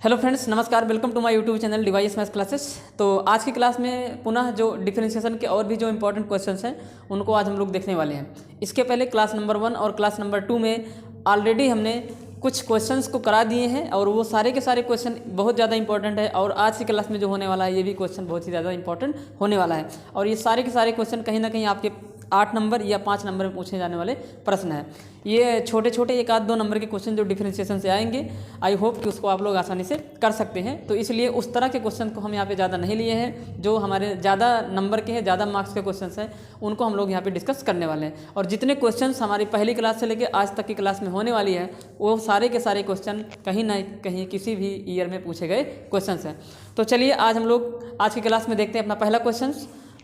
Hello friends, नमस्कार। Welcome to my YouTube channel device maths classes. तो आज की क्लास में पुनः जो डिफरेंशिएशन के और भी जो इंपॉर्टेंट क्वेश्चंस हैं उनको आज हम लोग देखने वाले हैं। इसके पहले क्लास नंबर 1 और क्लास नंबर 2 में ऑलरेडी हमने कुछ क्वेश्चंस को करा दिए हैं और वो सारे के सारे क्वेश्चन बहुत ज़्यादा इंपॉर्टेंट है। और आज की क्लास में जो होने वाला है ये भी क्वेश्चन बहुत ही ज़्यादा इंपॉर्टेंट होने वाला है। और ये सारे के सारे क्वेश्चन कहीं ना कहीं आपके 8 नंबर या 5 नंबर में पूछे जाने वाले प्रश्न हैं। ये छोटे छोटे 1-2 नंबर के क्वेश्चन जो डिफरेंशिएशन से आएंगे, आई होप कि उसको आप लोग आसानी से कर सकते हैं। तो इसलिए उस तरह के क्वेश्चन को हम यहाँ पे ज़्यादा नहीं लिए हैं। जो हमारे ज़्यादा नंबर के हैं, ज़्यादा मार्क्स के क्वेश्चन हैं, उनको हम लोग यहाँ पे डिस्कस करने वाले हैं। और जितने क्वेश्चन हमारी पहली क्लास से लेकर आज तक की क्लास में होने वाली है वो सारे के सारे क्वेश्चन कहीं ना कहीं किसी भी ईयर में पूछे गए क्वेश्चन हैं। तो चलिए आज हम लोग आज की क्लास में देखते हैं अपना पहला क्वेश्चन।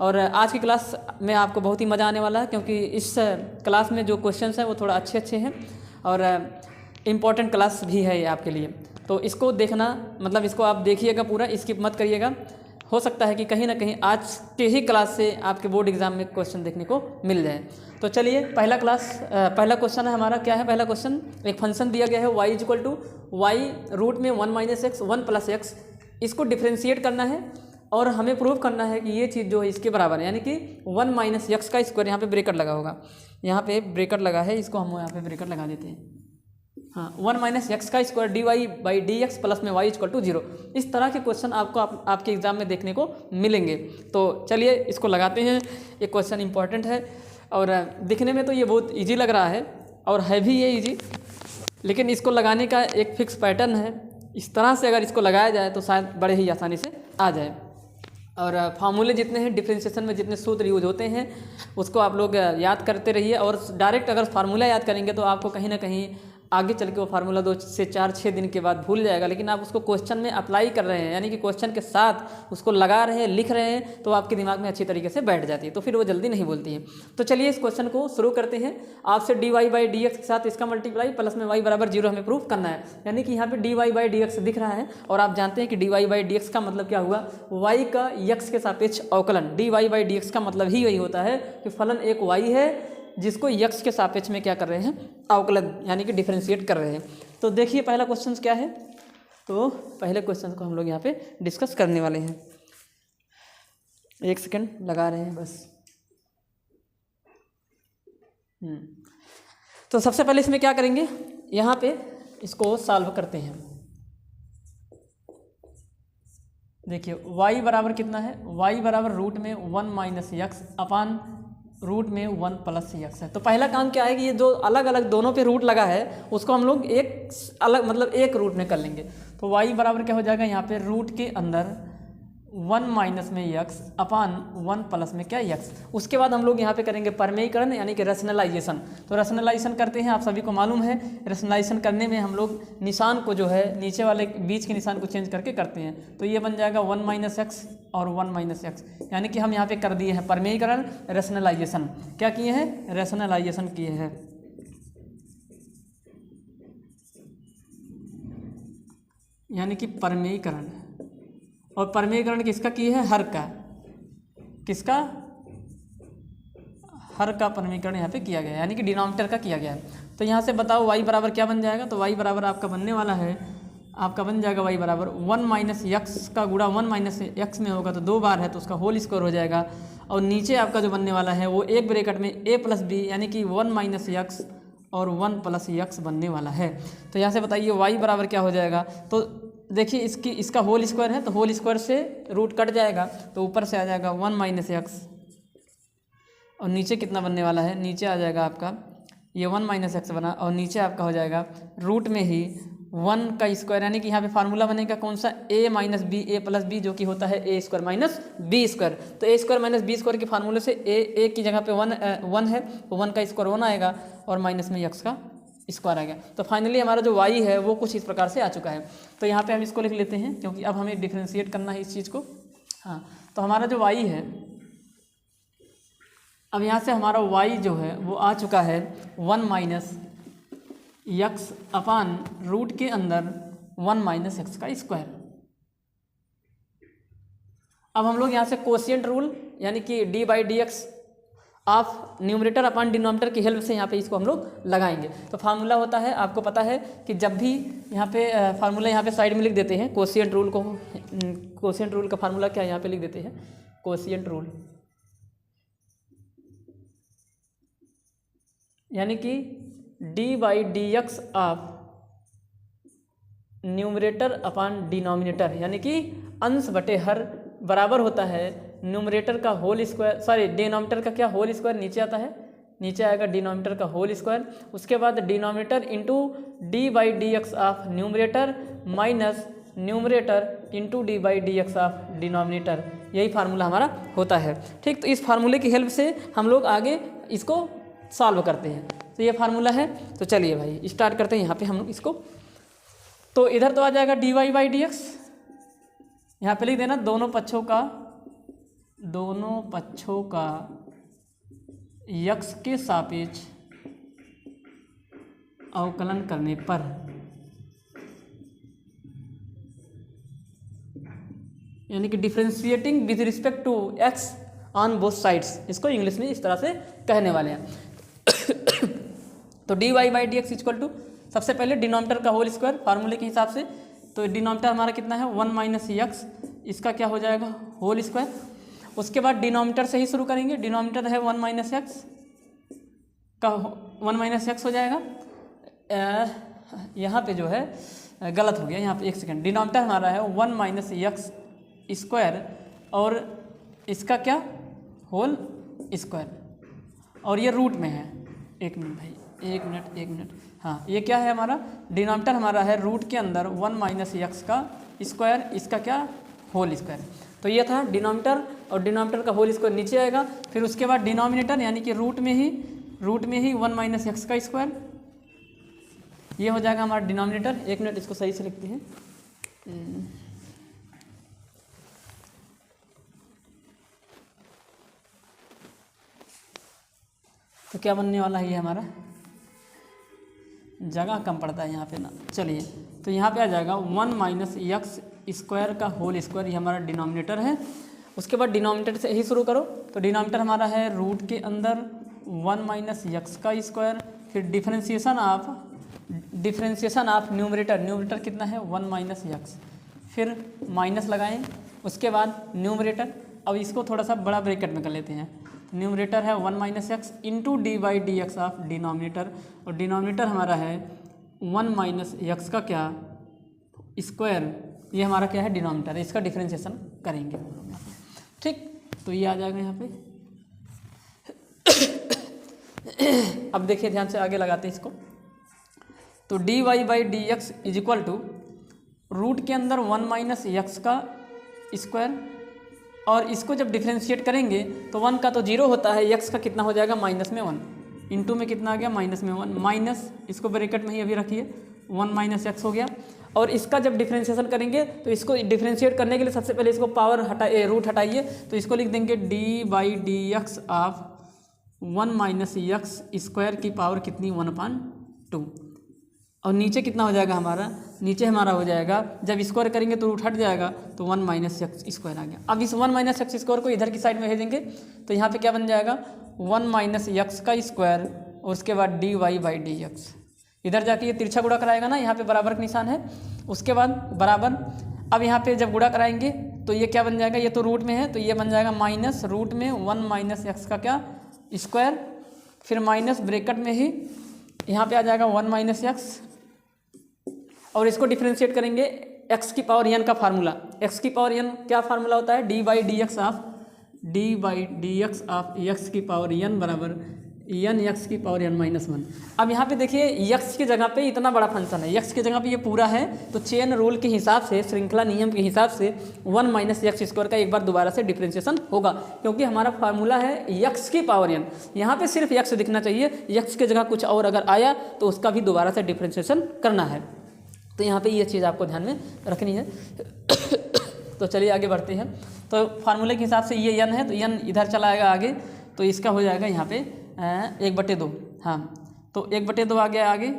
और आज की क्लास में आपको बहुत ही मज़ा आने वाला है क्योंकि इस क्लास में जो क्वेश्चंस हैं वो थोड़ा अच्छे हैं और इम्पॉर्टेंट क्लास भी है ये आपके लिए। तो इसको देखना मतलब इसको आप देखिएगा, पूरा स्किप मत करिएगा। हो सकता है कि कहीं ना कहीं आज के ही क्लास से आपके बोर्ड एग्जाम में क्वेश्चन देखने को मिल जाए। तो चलिए पहला क्वेश्चन है हमारा। क्या है पहला क्वेश्चन? एक फंक्शन दिया गया है y equal to y root में 1 - x 1 + x। इसको डिफ्रेंशिएट करना है और हमें प्रूव करना है कि ये चीज़ जो है इसके बराबर है, यानी कि 1 - x का स्क्वायर। यहाँ पे ब्रेकेट लगा होगा, यहाँ पे ब्रेकेट लगा है, इसको हम यहाँ पे ब्रेकेट लगा देते हैं। हाँ, 1 - x का स्क्वायर dy/dx प्लस में y इक्वल टू 0। इस तरह के क्वेश्चन आपको आपके एग्जाम में देखने को मिलेंगे। तो चलिए इसको लगाते हैं। ये क्वेश्चन इंपॉर्टेंट है और दिखने में तो ये बहुत ईजी लग रहा है और है भी ये ईजी, लेकिन इसको लगाने का एक फिक्स पैटर्न है। इस तरह से अगर इसको लगाया जाए तो शायद बड़े ही आसानी से आ जाए। और फार्मूले जितने हैं डिफरेंशिएशन में, जितने सूत्र यूज होते हैं उसको आप लोग याद करते रहिए। और डायरेक्ट अगर फार्मूला याद करेंगे तो आपको कहीं ना कहीं आगे चल के वो फार्मूला 2 से 4-6 दिन के बाद भूल जाएगा। लेकिन आप उसको क्वेश्चन में अप्लाई कर रहे हैं, यानी कि क्वेश्चन के साथ उसको लगा रहे हैं, लिख रहे हैं, तो आपके दिमाग में अच्छी तरीके से बैठ जाती है, तो फिर वो जल्दी नहीं बोलती है। तो चलिए इस क्वेश्चन को शुरू करते हैं। आपसे dy/dx के साथ इसका मल्टीप्लाई प्लस में y = 0 हमें प्रूफ करना है। यानी कि यहाँ पे dy/dx दिख रहा है और आप जानते हैं कि dy/dx का मतलब क्या हुआ? y का x के सापेक्ष अवकलन। dy/dx का मतलब ही वही होता है कि फलन एक y है जिसको x के सापेक्ष में क्या कर रहे हैं? अवकलन, यानी कि डिफरेंशिएट कर रहे हैं। तो देखिए पहला क्वेश्चन क्या है। तो पहले क्वेश्चन को हम लोग यहाँ पे डिस्कस करने वाले हैं। 1 सेकंड लगा रहे हैं बस। तो सबसे पहले इसमें क्या करेंगे, यहाँ पे इसको सॉल्व करते हैं। देखिए y बराबर कितना है? y बराबर रूट में 1 - x अपान रूट में 1 + x है। तो पहला काम क्या है कि ये जो अलग अलग दोनों पे रूट लगा है उसको हम लोग एक अलग मतलब एक रूट में कर लेंगे। तो y बराबर क्या हो जाएगा? यहाँ पे रूट के अंदर 1 - x अपान 1 + में क्या x। उसके बाद हम लोग यहाँ पे करेंगे परमेयीकरण, यानी कि रैशनलाइजेशन। तो रैशनलाइजेशन करते हैं, आप सभी को मालूम है। रैशनलाइजेशन करने में हम लोग निशान को जो है नीचे वाले बीच के निशान को चेंज करके करते हैं। तो ये बन जाएगा 1 - x और 1 - x, यानी कि हम यहाँ पे कर दिए हैं परमेयीकरण, रैशनलाइजेशन। क्या किए हैं? रैशनलाइजेशन किए हैं। यानी कि परमेयीकरण। और परमेयीकरण किसका किए हैं? हर का। किसका? हर का परमेयीकरण यहाँ पे किया गया है, यानी कि डिनोमिनेटर का किया गया है। तो यहाँ से बताओ y बराबर क्या बन जाएगा? तो y बराबर आपका बनने वाला है, आपका बन जाएगा y बराबर 1 - x का गुणा 1 - x में होगा तो 2 बार है तो उसका होल स्क्वायर हो जाएगा। और नीचे आपका जो बनने वाला है वो एक ब्रैकेट में a + b, यानी कि 1 - x और 1 + x बनने वाला है। तो यहाँ से बताइए y बराबर क्या हो जाएगा? तो देखिए इसका होल स्क्वायर है तो होल स्क्वायर से रूट कट जाएगा तो ऊपर से आ जाएगा 1 - x और नीचे कितना बनने वाला है? नीचे आ जाएगा आपका ये 1 - x बना और नीचे आपका हो जाएगा रूट में ही 1 का स्क्वायर, यानी कि यहाँ पे फार्मूला बनेगा कौन सा? a - b, a + b, जो कि होता है a² - b²। तो a² - b² के फार्मूले से a की जगह पे 1 है तो 1 का स्क्वायर 1 आएगा और माइनस में x का स्क्वायर आ गया। तो फाइनली हमारा जो y है वो कुछ इस प्रकार से आ चुका है। तो यहाँ पे हम इसको लिख लेते हैं क्योंकि अब हमें डिफ्रेंशिएट करना है इस चीज़ को। हाँ, तो हमारा जो y है, अब यहाँ से हमारा y जो है वो आ चुका है 1 - x अपान रूट के अंदर 1 - x का स्क्वायर। अब हम लोग यहाँ से कोशिएंट रूल, यानी कि dy/dx of numerator upon denominator की हेल्प से यहाँ पे इसको हम लोग लगाएंगे। तो फार्मूला होता है, आपको पता है कि जब भी यहाँ पे फार्मूला यहाँ पे साइड में लिख देते हैं, कोशिएंट रूल को, कोशिएंट रूल का फार्मूला क्या यहाँ पे लिख देते हैं, कोशिएंट रूल, यानी कि d/dx of numerator upon denominator, यानी कि अंश बटे हर बराबर होता है न्यूमरेटर का होल स्क्वायर, सॉरी डिनोमिनेटर का क्या होल स्क्वायर नीचे आता है, नीचे आएगा डिनोमिनेटर का होल स्क्वायर, उसके बाद denominator into d/dx of numerator minus numerator into d/dx of denominator, यही फार्मूला हमारा होता है। ठीक, तो इस फार्मूले की हेल्प से हम लोग आगे इसको सॉल्व करते हैं। तो ये फार्मूला है, तो चलिए भाई स्टार्ट करते हैं यहाँ पे हम इसको। तो इधर तो आ जाएगा dy/dx, यहाँ पे लिख देना दोनों पक्षों का x के सापेक्ष अवकलन करने पर, यानी कि differentiating with respect to x on both sides, इसको इंग्लिश में इस तरह से कहने वाले हैं। तो dy/dx इक्वल टू, सबसे पहले डिनोमिनेटर का होल स्क्वायर फार्मूले के हिसाब से, तो डिनोमिनेटर हमारा कितना है 1 - x, इसका क्या हो जाएगा होल स्क्वायर। उसके बाद डिनोमिनेटर से ही शुरू करेंगे, डिनोमिनेटर है 1 - x का 1 - x हो जाएगा। यहाँ पे जो है गलत हो गया, यहाँ पे एक सेकेंड, डिनोमिनेटर हमारा है 1 - x स्क्वायर और इसका क्या होल स्क्वायर, और ये रूट में है, एक मिनट भाई, एक मिनट, हाँ ये क्या है हमारा, डिनोमिनेटर हमारा है रूट के अंदर 1 - x का स्क्वायर, इसका क्या होल स्क्वायर। तो ये था डिनोमिनेटर, और डिनोमिनेटर का होल स्क्वायर नीचे आएगा, फिर उसके बाद डिनोमिनेटर यानी कि रूट में ही 1 - x का स्क्वायर, ये हो जाएगा हमारा डिनोमिनेटर। एक मिनट इसको सही से लिखते हैं, तो क्या बनने वाला है ये हमारा, जगह कम पड़ता है यहाँ पे ना, चलिए तो यहाँ पे आ जाएगा 1 - x स्क्वायर का होल स्क्वायर, ये हमारा डिनोमिनेटर है। उसके बाद डिनोमिनेटर से ही शुरू करो, तो डिनोमिनेटर हमारा है रूट के अंदर 1 - x का स्क्वायर, फिर डिफरेंशिएशन ऑफ न्यूमरेटर कितना है 1 - x, फिर माइनस लगाएं, उसके बाद न्यूमरेटर, अब इसको थोड़ा सा बड़ा ब्रैकेट में कर लेते हैं, न्यूमरेटर है 1 - x into d/dx of denominator, और डिनोमिनेटर हमारा है 1 - x का क्या स्क्वायर, ये हमारा क्या है डिनोमिनेटर है, इसका डिफरेंशिएशन करेंगे। ठीक, तो ये आ जाएगा यहाँ पे। अब देखिए ध्यान से आगे लगाते हैं इसको, तो dy/dx is equal to root के अंदर 1 - x का स्क्वायर, और इसको जब डिफरेंशिएट करेंगे तो 1 का तो 0 होता है, x का कितना हो जाएगा -1, इंटू में कितना आ गया -1, माइनस इसको ब्रैकेट में ही अभी रखिए 1 - x हो गया। और इसका जब डिफरेंशिएशन करेंगे तो इसको डिफरेंशिएट करने के लिए सबसे पहले इसको पावर रूट हटाइए, तो इसको लिख देंगे d/dx ऑफ 1 - x स्क्वायर की पावर कितनी 1/2, और नीचे कितना हो जाएगा हमारा, नीचे हमारा हो जाएगा जब स्क्वायर करेंगे तो रूट हट जाएगा, तो 1 - x स्क्वायर आ गया। अब इस 1 - x स्क्वायर को इधर की साइड में भेजेंगे, तो यहाँ पे क्या बन जाएगा 1 - x का स्क्वायर, और उसके बाद dy/dx, इधर जाके ये तिरछा गुणा कराएगा ना, यहाँ पे बराबर का निशान है, उसके बाद बराबर, अब यहाँ पे जब गुणा कराएंगे तो ये क्या बन जाएगा, ये तो रूट में है तो ये बन जाएगा माइनस रूट में 1 - x का क्या स्क्वायर, फिर माइनस ब्रैकेट में ही यहाँ पे आ जाएगा 1 - x, और इसको डिफरेंशिएट करेंगे x की पावर n का फार्मूला, x की पावर n क्या फार्मूला होता है d/dx ऑफ x की पावर n बराबर n x की पावर n - 1। अब यहाँ पे देखिए x की जगह पे इतना बड़ा फंक्शन है, x की जगह पे ये पूरा है, तो चेन रूल के हिसाब से, श्रृंखला नियम के हिसाब से 1 - x स्क्वायर का एक बार दोबारा से डिफरेंशिएशन होगा, क्योंकि हमारा फार्मूला है x की पावर n, यहाँ पे सिर्फ x दिखना चाहिए, x की जगह कुछ और अगर आया तो उसका भी दोबारा से डिफरेंशिएशन करना है। तो यहाँ पे ये चीज़ आपको ध्यान में रखनी है। तो चलिए आगे बढ़ते हैं। तो फार्मूले के हिसाब से ये n है, तो n इधर चला आएगा आगे, तो इसका हो जाएगा यहाँ पे 1/2, हाँ तो 1/2 आ गया आगे,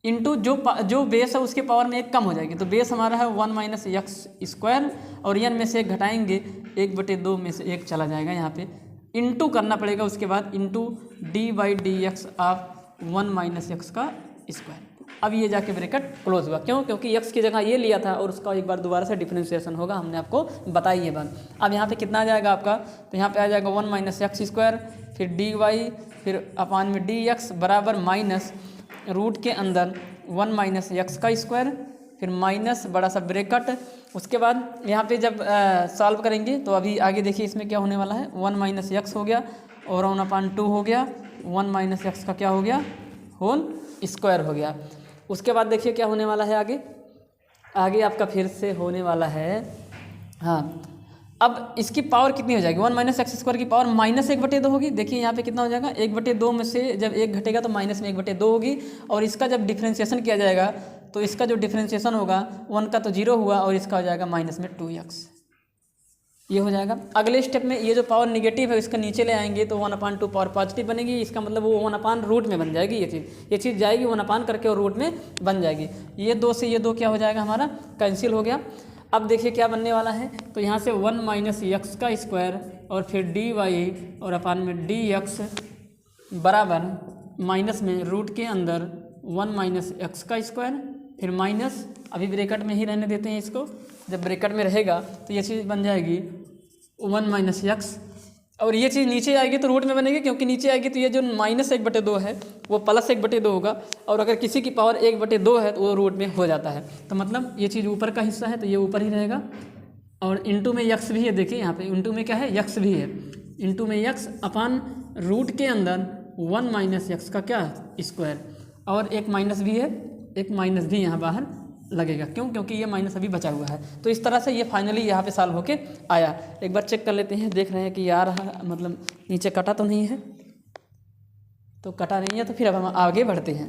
इंटू जो बेस है उसके पावर में 1 कम हो जाएगी, तो बेस हमारा है 1 - x स्क्वायर, और n में से 1 घटाएंगे, 1/2 में से 1 चला जाएगा यहाँ पे, इंटू करना पड़ेगा उसके बाद into D by d x of 1 minus x का स्क्वायर। अब ये जाके ब्रैकेट क्लोज हुआ, क्यों? क्योंकि x की जगह ये लिया था और उसका एक बार दोबारा से डिफरेंशिएशन होगा, हमने आपको बताई ये बात। अब यहाँ पे कितना आ जाएगा आपका, तो यहाँ पे आ जाएगा 1 माइनस एक्स स्क्वायर, फिर डी वाई, फिर अपान में डी एक्स बराबर माइनस रूट के अंदर 1 माइनस एक्स का स्क्वायर, फिर माइनस बड़ा सा ब्रैकेट। उसके बाद यहाँ पे जब सॉल्व करेंगे तो अभी आगे देखिए इसमें क्या होने वाला है, 1 माइनस एक्स हो गया और 1/2 हो गया, 1 माइनस एक्स का क्या हो गया, होल स्क्वायर हो गया। उसके बाद देखिए क्या होने वाला है आगे, आगे आपका फिर से होने वाला है, हाँ अब इसकी पावर कितनी हो जाएगी, 1 माइनस एक्स स्क्वायर की पावर -1/2 होगी। देखिए यहाँ पे कितना हो जाएगा, 1/2 में से जब 1 घटेगा तो माइनस में 1/2 होगी, और इसका जब डिफ्रेंशिएशन किया जाएगा तो इसका जो डिफ्रेंशिएशन होगा 1 का तो 0 हुआ और इसका हो जाएगा माइनस में 2x, ये हो जाएगा। अगले स्टेप में ये जो पावर निगेटिव है इसका नीचे ले आएंगे तो 1/2 पावर पॉजिटिव बनेगी, इसका मतलब वो 1/रूट में बन जाएगी, ये चीज़ जाएगी 1 करके और रूट में बन जाएगी। ये 2 से ये 2 क्या हो जाएगा हमारा, कैंसिल हो गया। अब देखिए क्या बनने वाला है, तो यहाँ से 1 माइनस एक्स का स्क्वायर और फिर डी वाई और अपान में डी एक्स बराबर माइनस में रूट के अंदर 1 माइनस एक्स का स्क्वायर, फिर माइनस, अभी ब्रैकेट में ही रहने देते हैं इसको, जब ब्रैकेट में रहेगा तो ये चीज़ बन जाएगी 1 माइनस एक्स, और ये चीज़ नीचे आएगी तो रूट में बनेगी, क्योंकि नीचे आएगी तो ये जो -1/2 है वो +1/2 होगा, और अगर किसी की पावर 1/2 है तो वो रूट में हो जाता है। तो मतलब ये चीज़ ऊपर का हिस्सा है तो ये ऊपर ही रहेगा, और इंटू में यक्स भी है, देखिए यहाँ पे इंटू में क्या है, यक्स भी है, इंटू में यक्स अपान रूट के अंदर 1 माइनस एक्स का क्या स्क्वायर, और एक माइनस भी है, एक माइनस भी यहाँ बाहर लगेगा, क्यों? क्योंकि ये माइनस अभी बचा हुआ है। तो इस तरह से ये फाइनली यहाँ पे सॉल्व होके आया। एक बार चेक कर लेते हैं, देख रहे हैं कि आ रहा, मतलब नीचे कटा तो नहीं है, तो कटा नहीं है, तो फिर अब हम आगे बढ़ते हैं।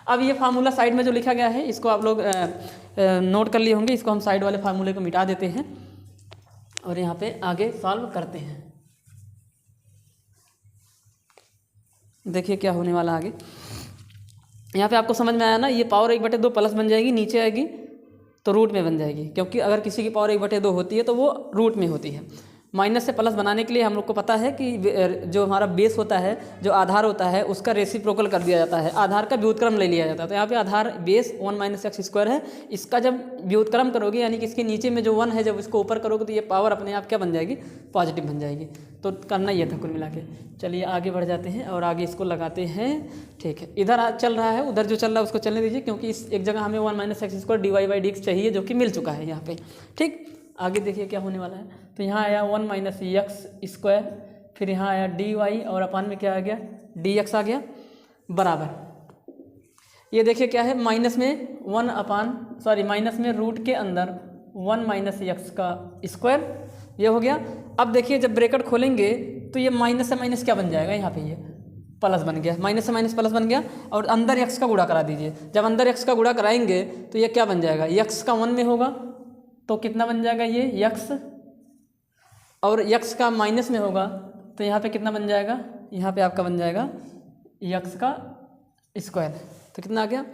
अब ये फार्मूला साइड में जो लिखा गया है इसको आप लोग नोट कर लिए होंगे, इसको हम साइड वाले फार्मूले को मिटा देते हैं और यहाँ पे आगे सॉल्व करते हैं। देखिए क्या होने वाला आगे, यहाँ पे आपको समझ में आया ना, ये पावर 1/2 प्लस बन जाएगी, नीचे आएगी तो रूट में बन जाएगी, क्योंकि अगर किसी की पावर 1/2 होती है तो वो रूट में होती है। माइनस से प्लस बनाने के लिए हम लोग को पता है कि जो हमारा बेस होता है, जो आधार होता है, उसका रेसिप्रोकल कर दिया जाता है, आधार का व्युत्क्रम ले लिया जाता है। तो यहाँ पे आधार बेस 1 माइनस एक्स स्क्वायर है, इसका जब व्युत्क्रम करोगे यानी कि इसके नीचे में जो 1 है जब इसको ऊपर करोगे तो ये पावर अपने आप क्या बन जाएगी, पॉजिटिव बन जाएगी। तो करना ये था कुल मिला के। चलिए आगे बढ़ जाते हैं और आगे इसको लगाते हैं। ठीक है, इधर चल रहा है, उधर जो चल रहा है उसको चलने दीजिए, क्योंकि इस एक जगह हमें 1 minus x square d y by d x चाहिए, जो कि मिल चुका है यहाँ पे। ठीक, आगे देखिए क्या होने वाला है। तो यहाँ आया 1 माइनस एक्स स्क्वायर, फिर यहाँ आया डी वाई और अपान में क्या आ गया, डी एक्स आ गया, बराबर ये देखिए क्या है, माइनस में रूट के अंदर 1 माइनस एक्स का स्क्वायर, ये हो गया। अब देखिए जब ब्रैकेट खोलेंगे तो ये माइनस से माइनस क्या बन जाएगा, यहाँ पे ये प्लस बन गया, माइनस से माइनस प्लस बन गया, और अंदर एक्स का गुणा करा दीजिए। जब अंदर एक्स का गुणा कराएंगे तो ये क्या बन जाएगा, एक्स का 1 में होगा तो कितना बन जाएगा ये एक्स, और एक्स का माइनस में होगा तो यहाँ पे कितना बन जाएगा, यहाँ पे आपका बन जाएगा एक्स का स्क्वायर। तो कितना आ गया,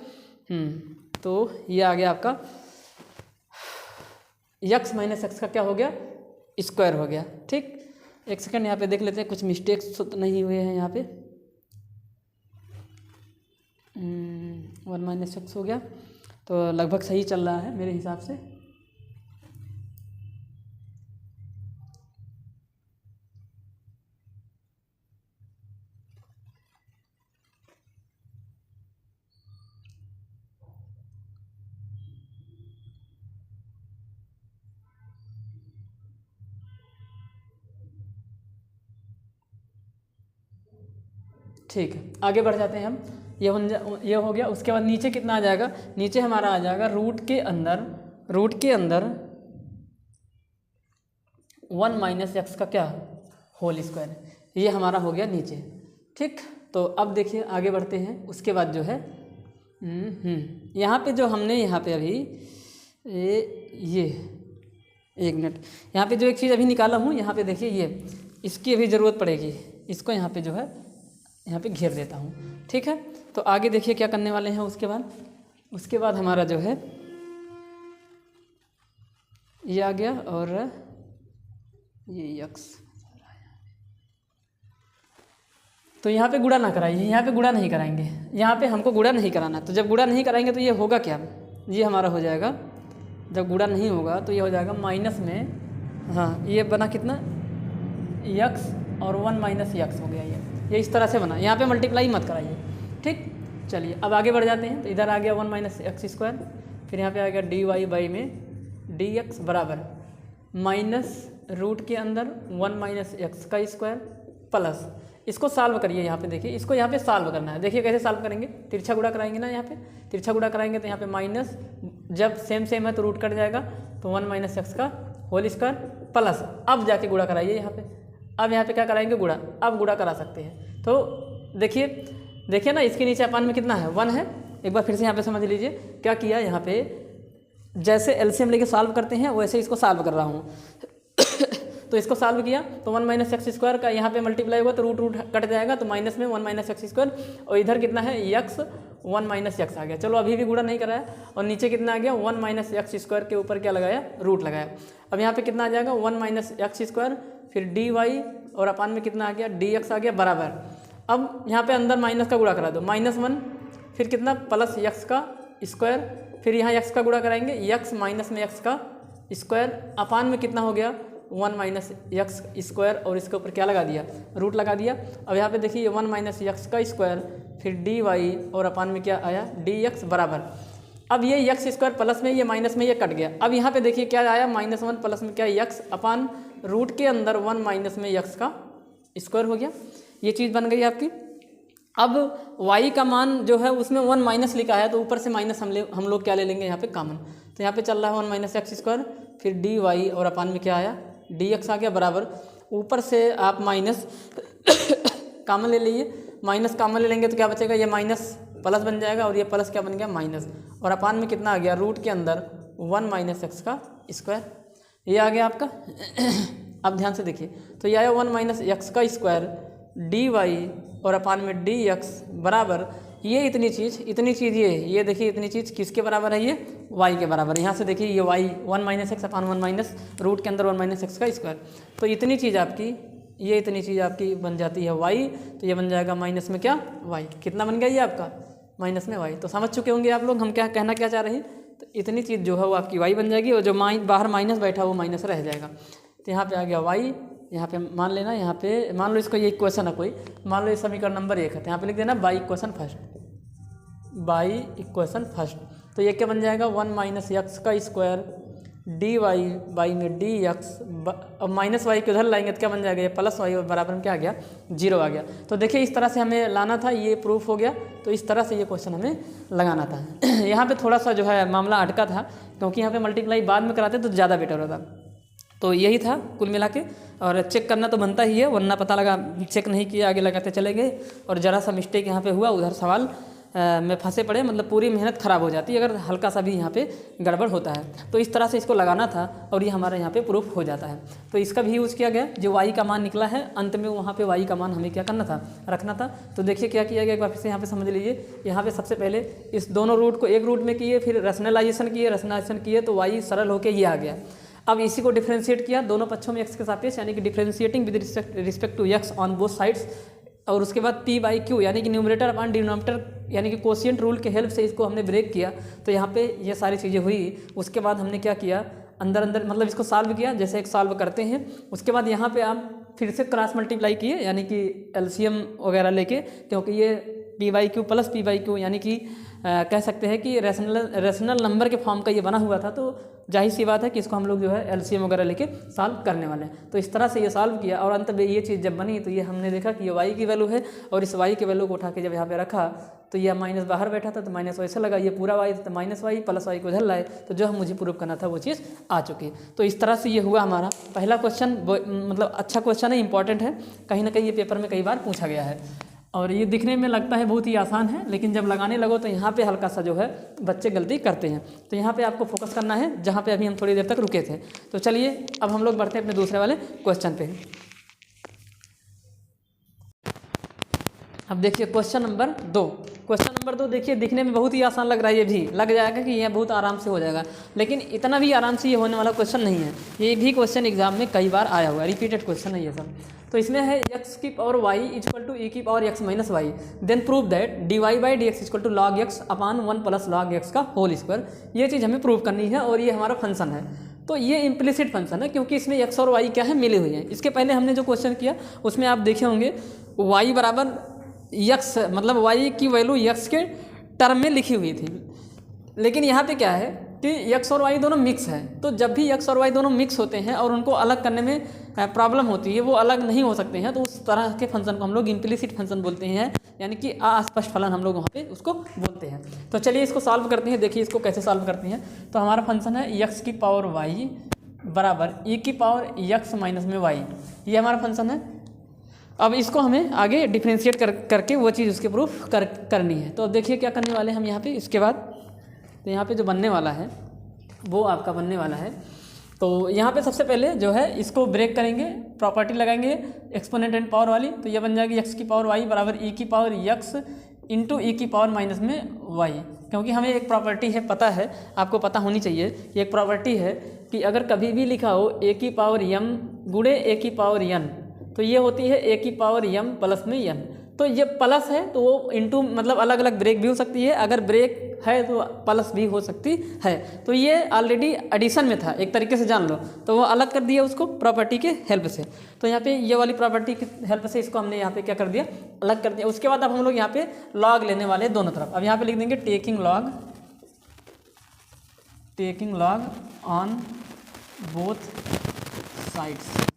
तो ये आ गया आपका एक्स माइनस एक्स का क्या हो गया, स्क्वायर हो गया। ठीक, एक सेकंड यहाँ पे देख लेते हैं कुछ मिस्टेक्स तो नहीं हुए हैं यहाँ पे। 1 माइनस एक्स हो गया, तो लगभग सही चल रहा है मेरे हिसाब से। ठीक है, आगे बढ़ जाते हैं हम। ये हो गया। उसके बाद नीचे कितना आ जाएगा, नीचे हमारा आ जाएगा रूट के अंदर 1 माइनस एक्स का क्या, होल स्क्वायर, ये हमारा हो गया नीचे। ठीक, तो अब देखिए आगे बढ़ते हैं। उसके बाद जो है यहाँ पे जो हमने यहाँ पे अभी ये एक मिनट, यहाँ पे जो एक चीज़ अभी निकाला हूँ, यहाँ पे देखिए ये इसकी अभी ज़रूरत पड़ेगी, इसको यहाँ पे जो है यहाँ पे घेर देता हूँ। ठीक है, तो आगे देखिए क्या करने वाले हैं। उसके बाद हमारा जो है ये आ गया, और ये यक्स तो यहाँ पे गुणा ना कराइए, यहाँ पे गुणा नहीं कराएंगे, यहाँ पे हमको गुणा नहीं कराना। तो जब गुणा नहीं कराएंगे तो ये होगा क्या, ये हमारा हो जाएगा, जब गुणा नहीं होगा तो ये हो जाएगा माइनस में, हाँ ये बना कितना यक्स और 1 माइनस यक्स हो गया ये इस तरह से बना। यहाँ पे मल्टीप्लाई मत कराइए, ठीक। चलिए अब आगे बढ़ जाते हैं। तो इधर आ गया 1 माइनस एक्स स्क्वायर, फिर यहाँ पे आ गया डी वाई बाई में डी एक्स बराबर माइनस रूट के अंदर 1 माइनस एक्स का स्क्वायर प्लस, इसको सॉल्व करिए। यहाँ पे देखिए, इसको यहाँ पे सॉल्व करना है। देखिए कैसे सॉल्व करेंगे, तिरछा गुणा कराएंगे ना, यहाँ पे तिरछा गुणा कराएंगे तो यहाँ पे माइनस, जब सेम है तो रूट कट जाएगा, तो 1 माइनस एक्स का होल स्क्वायर प्लस, अब जाके गुणा कराइए यहाँ पे। अब यहाँ पे क्या कराएंगे, गुणा, अब गुणा करा सकते हैं। तो देखिए ना, इसके नीचे अपान में कितना है, 1 है। एक बार फिर से यहाँ पे समझ लीजिए क्या किया, यहाँ पे जैसे एलसीएम लेके सॉल्व करते हैं वैसे इसको सॉल्व कर रहा हूँ। तो इसको सॉल्व किया तो 1 माइनस एक्स स्क्वायर का यहाँ पे मल्टीप्लाई होगा तो रूट कट जाएगा, तो माइनस में 1 माइनस एक्स स्क्वायर, और इधर कितना है एक्स 1 माइनस एक्स आ गया। चलो अभी भी गुणा नहीं कराया, और नीचे कितना आ गया 1 माइनस एक्स स्क्वायर के ऊपर क्या लगाया, रूट लगाया। अब यहाँ पे कितना आ जाएगा 1 माइनस एक्स स्क्वायर, फिर डी वाई और अपान में कितना आ गया डी एक्स आ गया बराबर। अब यहाँ पे अंदर माइनस का गुणा करा दो, -1, फिर कितना प्लस एक्स का स्क्वायर, फिर यहाँ एक्स का गुणा कराएंगे, एक्स माइनस में एक्स का स्क्वायर, अपान में कितना हो गया 1 माइनस एक्स स्क्वायर, और इसके ऊपर क्या लगा दिया, रूट लगा दिया। अब यहाँ पे देखिए 1 माइनस एक्स का स्क्वायर, फिर डी वाई और अपान में क्या आया डी एक्स बराबर। अब ये एक्स स्क्वायर प्लस में ये माइनस में ये कट गया। अब यहाँ पे देखिए क्या आया -1 प्लस में क्या एक्स अपान रूट के अंदर 1 माइनस में एक्स का स्क्वायर हो गया, ये चीज़ बन गई आपकी। अब y का मान जो है उसमें 1 माइनस लिखा है, तो ऊपर से माइनस हम लोग क्या ले लेंगे यहाँ पे कॉमन। तो यहाँ पे चल रहा है 1 माइनस एक्स स्क्वायर, फिर डी वाई और अपान में क्या आया डी एक्स आ गया बराबर। ऊपर से आप माइनस कॉमन ले लीजिए, माइनस कॉमन ले लेंगे तो क्या बचेगा, ये माइनस प्लस बन जाएगा, और ये प्लस क्या बन गया माइनस, और अपान में कितना आ गया रूट के अंदर 1 माइनस एक्स का स्क्वायर, ये आ गया आपका। अब ध्यान से देखिए, तो ये आया 1 माइनस एक्स का स्क्वायर डी वाई और अपान में डी एक्स बराबर, ये इतनी चीज़ ये देखिए इतनी चीज़ किसके बराबर है, ये y के बराबर। यहाँ से देखिए ये y 1 माइनस एक्स अपान 1 माइनस रूट के अंदर 1 माइनस एक्स का स्क्वायर, तो इतनी चीज़ आपकी बन जाती है y, तो ये बन जाएगा माइनस में क्या y, कितना बन गया ये आपका माइनस में y। तो समझ चुके होंगे आप लोग हम क्या कहना क्या चाह रहे हैं। तो इतनी चीज़ जो है वो आपकी y बन जाएगी, और जो बाहर माइनस बैठा वो माइनस रह जाएगा। तो यहाँ पे आ गया y, यहाँ पे मान लेना, यहाँ पे मान लो इसको ये इक्वेशन है कोई, मान लो ये समीकरण नंबर 1 है, तो यहाँ पे लिख देना बाई इक्वेशन फर्स्ट। तो ये क्या बन जाएगा 1 माइनस एक्स का स्क्वायर डी वाई बाई में डी एक्स, अब माइनस वाई के उधर लाएंगे तो क्या बन जाएगा, ये प्लस वाई और बराबर में क्या आ गया 0 आ गया। तो देखिए इस तरह से हमें लाना था, ये प्रूफ हो गया। तो इस तरह से ये क्वेश्चन हमें लगाना था। यहाँ पे थोड़ा सा जो है मामला अटका था, क्योंकि यहाँ पे मल्टीप्लाई बाद में कराते तो ज़्यादा बेटर होता। तो यही था कुल मिला के, और चेक करना तो बनता ही है, वरना पता लगा चेक नहीं किया आगे लगाते चले गए, और ज़रा सा मिस्टेक यहाँ पे हुआ, उधर सवाल में फंसे पड़े, मतलब पूरी मेहनत ख़राब हो जाती है अगर हल्का सा भी यहाँ पे गड़बड़ होता है। तो इस तरह से इसको लगाना था, और ये हमारा यहाँ पे प्रूफ हो जाता है। तो इसका भी यूज़ किया गया, जो y का मान निकला है अंत में वहाँ पे y का मान हमें क्या करना था, रखना था। तो देखिए क्या किया गया, एक बार फिर से यहाँ पे समझ लीजिए। यहाँ पे सबसे पहले इस दोनों रूट को एक रूट में किए, फिर रैशनलाइजेशन किए तो y सरल होकर ये आ गया। अब इसी को डिफ्रेंशिएट किया दोनों पक्षों में x के सापेक्ष, यानी कि differentiating with respect to x on both sides, और उसके बाद p बाई क्यू यानी कि न्यूमरेटर अपॉन डिनोमिनेटर यानी कि कोशिएंट रूल के हेल्प से इसको हमने ब्रेक किया। तो यहाँ पे ये सारी चीज़ें हुई। उसके बाद हमने क्या किया, अंदर मतलब इसको सॉल्व किया, जैसे एक सॉल्व करते हैं। उसके बाद यहाँ पे आप फिर से क्रॉस मल्टीप्लाई किए, यानी कि एलसीएम वगैरह लेके, क्योंकि ये P by Q plus P by Q यानी कि कह सकते हैं कि रेशनल नंबर के फॉर्म का ये बना हुआ था। तो जाहिर सी बात है कि इसको हम लोग जो है एलसीएम वगैरह लेके सॉल्व करने वाले हैं। तो इस तरह से ये सॉल्व किया, और अंत में ये चीज़ जब बनी तो ये हमने देखा कि ये y की वैल्यू है, और इस y की वैल्यू को उठा के जब यहाँ पे रखा तो ये माइनस बाहर बैठा था, तो माइनस वैसे लगा, ये पूरा y तो माइनस वाई प्लस वाई को उधर लाए, तो जो हम मुझे प्रूव करना था वो चीज़ आ चुकी। तो इस तरह से ये हुआ हमारा पहला क्वेश्चन। मतलब अच्छा क्वेश्चन है, इंपॉर्टेंट है, कहीं ना कहीं ये पेपर में कई बार पूछा गया है, और ये दिखने में लगता है बहुत ही आसान है, लेकिन जब लगाने लगो तो यहाँ पे हल्का सा जो है बच्चे गलती करते हैं। तो यहाँ पे आपको फोकस करना है, जहाँ पे अभी हम थोड़ी देर तक रुके थे। तो चलिए अब हम लोग बढ़ते हैं अपने दूसरे वाले क्वेश्चन पे। अब देखिए क्वेश्चन नंबर 2। क्वेश्चन नंबर 2 देखिए, दिखने में बहुत ही आसान लग रहा है, ये भी लग जाएगा कि ये बहुत आराम से हो जाएगा, लेकिन इतना भी आराम से ये होने वाला क्वेश्चन नहीं है। ये भी क्वेश्चन एग्जाम में कई बार आया हुआ है, रिपीटेड क्वेश्चन है ये सब। तो इसमें है x की power y equal to e की power x minus y, then prove that dy by d x equal to log x upon 1 plus log x का होल स्क्वायर। ये चीज़ हमें प्रूव करनी है और ये हमारा फंक्शन है। तो ये इम्प्लिसिट फंक्शन है क्योंकि इसमें x और y क्या है, मिले हुए हैं। इसके पहले हमने जो क्वेश्चन किया उसमें आप देखे होंगे y बराबर x, मतलब y की वैल्यू x के टर्म में लिखी हुई थी, लेकिन यहाँ पे क्या है कि x और y दोनों मिक्स है। तो जब भी x और y दोनों मिक्स होते हैं और उनको अलग करने में प्रॉब्लम होती है, वो अलग नहीं हो सकते हैं, तो उस तरह के फंक्शन को हम लोग इम्प्लिसिट फंक्शन बोलते हैं, यानी कि अस्पष्ट फलन हम लोग वहाँ पे उसको बोलते हैं। तो चलिए इसको सॉल्व करते हैं। देखिए इसको कैसे सॉल्व करते हैं। तो हमारा फंक्शन है x की पावर y बराबर e की पावर x माइनस में y, ये हमारा फंक्शन है। अब इसको हमें आगे डिफ्रेंशिएट करके वो चीज़ उसके प्रूफ करनी है। तो अब देखिए क्या करने वाले हैं हम यहाँ पे। इसके बाद तो यहाँ पे जो बनने वाला है वो आपका बनने वाला है। तो यहाँ पे सबसे पहले जो है इसको ब्रेक करेंगे, प्रॉपर्टी लगाएंगे एक्सपोनेंट एंड पावर वाली। तो ये बन जाएगी x की पावर y बराबर e की पावर x इंटू e की पावर माइनस में y, क्योंकि हमें एक प्रॉपर्टी है, पता है, आपको पता होनी चाहिए। ये एक प्रॉपर्टी है कि अगर कभी भी लिखा हो a की पावर m गुणे a की पावर n, तो ये होती है a की पावर m प्लस में n। तो ये प्लस है तो वो इंटू मतलब अलग अलग ब्रेक भी हो सकती है, अगर ब्रेक है तो प्लस भी हो सकती है। तो ये ऑलरेडी एडिशन में था, एक तरीके से जान लो, तो वो अलग कर दिया उसको प्रॉपर्टी के हेल्प से। तो यहाँ पे ये वाली प्रॉपर्टी की हेल्प से इसको हमने यहाँ पे क्या कर दिया, अलग कर दिया। उसके बाद अब हम लोग यहाँ पे लॉग लेने वाले हैं दोनों तरफ। अब यहाँ पे लिख देंगे taking log on both sides,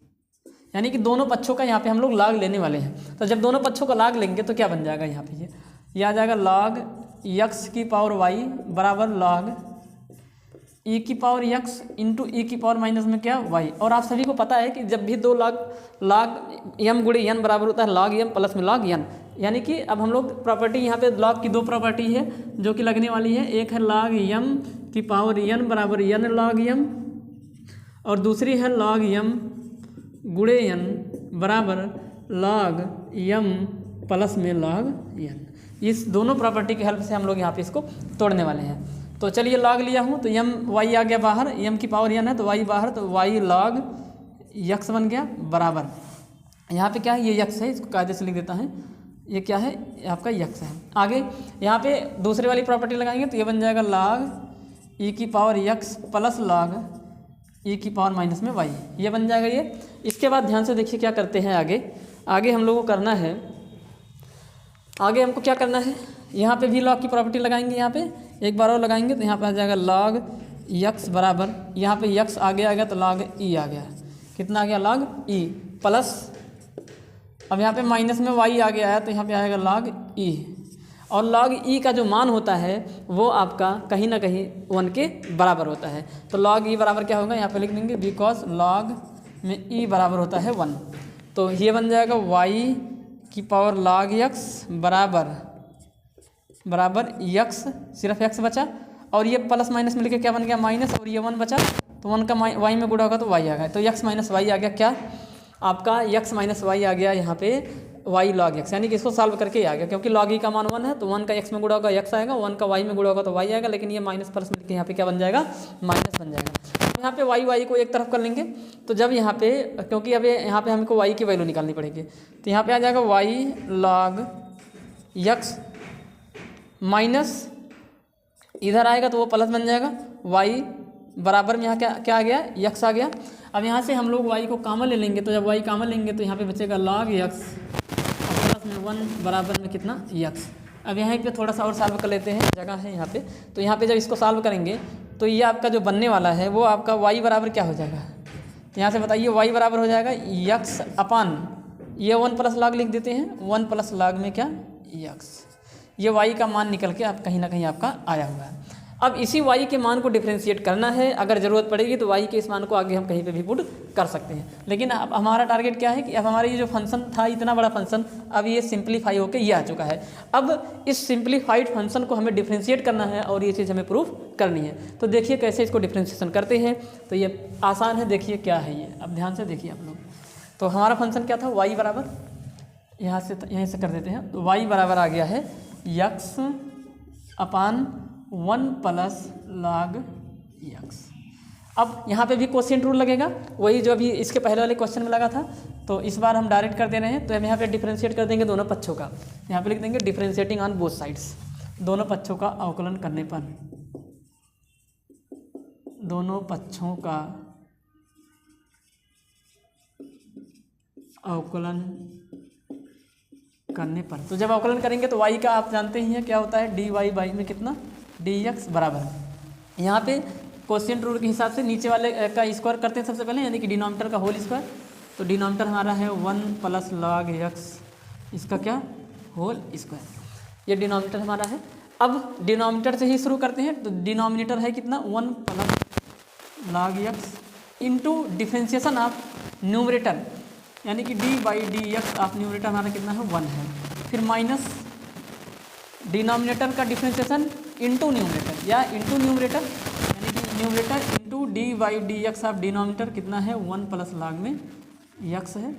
यानी कि दोनों पक्षों का यहाँ पे हम लोग लॉग लेने वाले हैं। तो जब दोनों पक्षों का लॉग लेंगे तो क्या बन जाएगा यहाँ पे, ये आ जाएगा लॉग x की पावर y बराबर लॉग e की पावर x इंटू e की पावर माइनस में क्या y। और आप सभी को पता है कि जब भी दो लॉग m गुणे n बराबर होता है लॉग m प्लस में लॉग n, यानी कि अब हम लोग प्रॉपर्टी यहाँ पे लॉग की दो प्रॉपर्टी है जो कि लगने वाली है। एक है लॉग m की पावर n बराबर n लॉग m, और दूसरी है लॉग m गुणे n बराबर लॉग m प्लस में लॉग n। इस दोनों प्रॉपर्टी की हेल्प से हम लोग यहाँ पे इसको तोड़ने वाले हैं। तो चलिए लॉग लिया हूँ तो m y आ गया बाहर, m की पावर n है तो y बाहर, तो y लॉग x बन गया बराबर, यहाँ पे क्या है ये x है, इसको कायदे से लिख देता है, ये क्या है आपका x है। आगे यहाँ पे दूसरी वाली प्रॉपर्टी लगाएंगे तो ये बन जाएगा लॉग e की power x plus log e की पावर माइनस में y, ये बन जाएगा ये। इसके बाद ध्यान से देखिए क्या करते हैं आगे हम लोग को करना है, आगे हमको क्या करना है, यहाँ पे भी लॉग की प्रॉपर्टी लगाएंगे, यहाँ पे एक बार और लगाएंगे तो यहाँ पे आ जाएगा लॉग x बराबर, यहाँ पे x आगे आ गया तो लॉग e आ गया, कितना आ गया लॉग e प्लस, अब यहाँ पे माइनस में y आ गया है तो यहाँ पे आएगा लॉग e, और लॉग e का जो मान होता है वो आपका कहीं ना कहीं 1 के बराबर होता है। तो लॉग e बराबर क्या होगा, यहाँ पे लिख देंगे बिकॉज लॉग में e बराबर होता है 1। तो ये बन जाएगा y की पावर लॉग x बराबर x, सिर्फ x बचा, और ये प्लस माइनस मिलकर क्या बन गया माइनस, और ये 1 बचा, तो 1 का y में गुणा होगा तो y आ गया, तो x माइनस y आ गया, क्या आपका x माइनस y आ गया यहाँ पे y लॉग x, यानी कि इसको सॉल्व करके ही आ गया, क्योंकि लॉग e का मान 1 है तो 1 का x में गुणा होगा x आएगा, 1 का y में गुणा होगा तो y आएगा, लेकिन ये माइनस प्लस मिलकर यहाँ पे क्या बन जाएगा माइनस बन जाएगा। यहाँ पे y को एक तरफ कर लेंगे, तो जब यहाँ पे क्योंकि अब यहाँ पे हमको y की वैल्यू निकालनी पड़ेगी, तो यहाँ पे आ जाएगा y लॉग x माइनस इधर आएगा तो वो प्लस बन जाएगा, y बराबर में यहाँ क्या आ गया x आ गया। अब यहाँ से हम लोग y को कॉमन ले लेंगे, तो जब y कॉमन लेंगे तो यहाँ पे बचेगा log x प्लस में 1 बराबर में कितना x। अब यहाँ पे थोड़ा सा और सॉल्व कर लेते हैं, जगह है यहाँ पे, तो यहाँ पे जब इसको सॉल्व करेंगे तो ये आपका जो बनने वाला है वो आपका y बराबर क्या हो जाएगा, यहाँ से बताइए y बराबर हो जाएगा x अपान, ये 1 प्लस लॉग लिख देते हैं, 1 प्लस लॉग में क्या x, ये y का मान निकल के आप कहीं ना कहीं आपका आया हुआ है। अब इसी y के मान को डिफ्रेंशिएट करना है, अगर ज़रूरत पड़ेगी तो y के इस मान को आगे हम कहीं पे भी पुट कर सकते हैं, लेकिन अब हमारा टारगेट क्या है कि अब हमारा ये जो फंक्शन था इतना बड़ा फंक्शन, अब ये सिंप्लीफाई होकर ये आ चुका है। अब इस सिंप्लीफाइड फंक्शन को हमें डिफ्रेंशिएट करना है और ये चीज़ हमें प्रूफ करनी है। तो देखिए कैसे इसको डिफ्रेंशिएशन करते हैं, तो ये आसान है, देखिए क्या है ये, अब ध्यान से देखिए आप लोग। तो हमारा फंक्शन क्या था, y बराबर, यहीं से कर देते हैं, तो y बराबर आ गया है x upon 1 plus log x। अब यहाँ पे भी क्वोशिएंट रूल लगेगा, वही जो अभी इसके पहले वाले क्वेश्चन में लगा था। तो इस बार हम डायरेक्ट कर दे रहे हैं, तो हम यहाँ पे डिफरेंशिएट कर देंगे दोनों पक्षों का। यहाँ पे लिख देंगे डिफरेंशिएटिंग ऑन बोथ साइड्स, दोनों पक्षों का अवकलन करने पर, दोनों पक्षों का अवकलन करने पर। तो जब अवकलन करेंगे तो y का आप जानते ही हैं क्या होता है, dy बाई में कितना dx बराबर। यहाँ पे क्वोशिएंट रूल के हिसाब से नीचे वाले का स्क्वायर करते हैं सबसे पहले, यानी कि डिनोमिनेटर का होल स्क्वायर। तो डिनोमिनेटर हमारा है 1 प्लस लॉग x, इसका क्या होल स्क्वायर, ये डिनोमिनेटर हमारा है। अब डिनोमिनेटर से ही शुरू करते हैं, तो डिनोमिनेटर है कितना 1 plus log x into differentiation of numerator, यानी कि D by d x of numerator हमारा कितना है 1 है, फिर माइनस डिनोमिनेटर का डिफ्रेंशिएशन इंटू न्यूमरेटर या इंटू न्यूमरेटर, यानी कि numerator into D by d x of denominator कितना है 1 प्लस लॉग में एक्स है,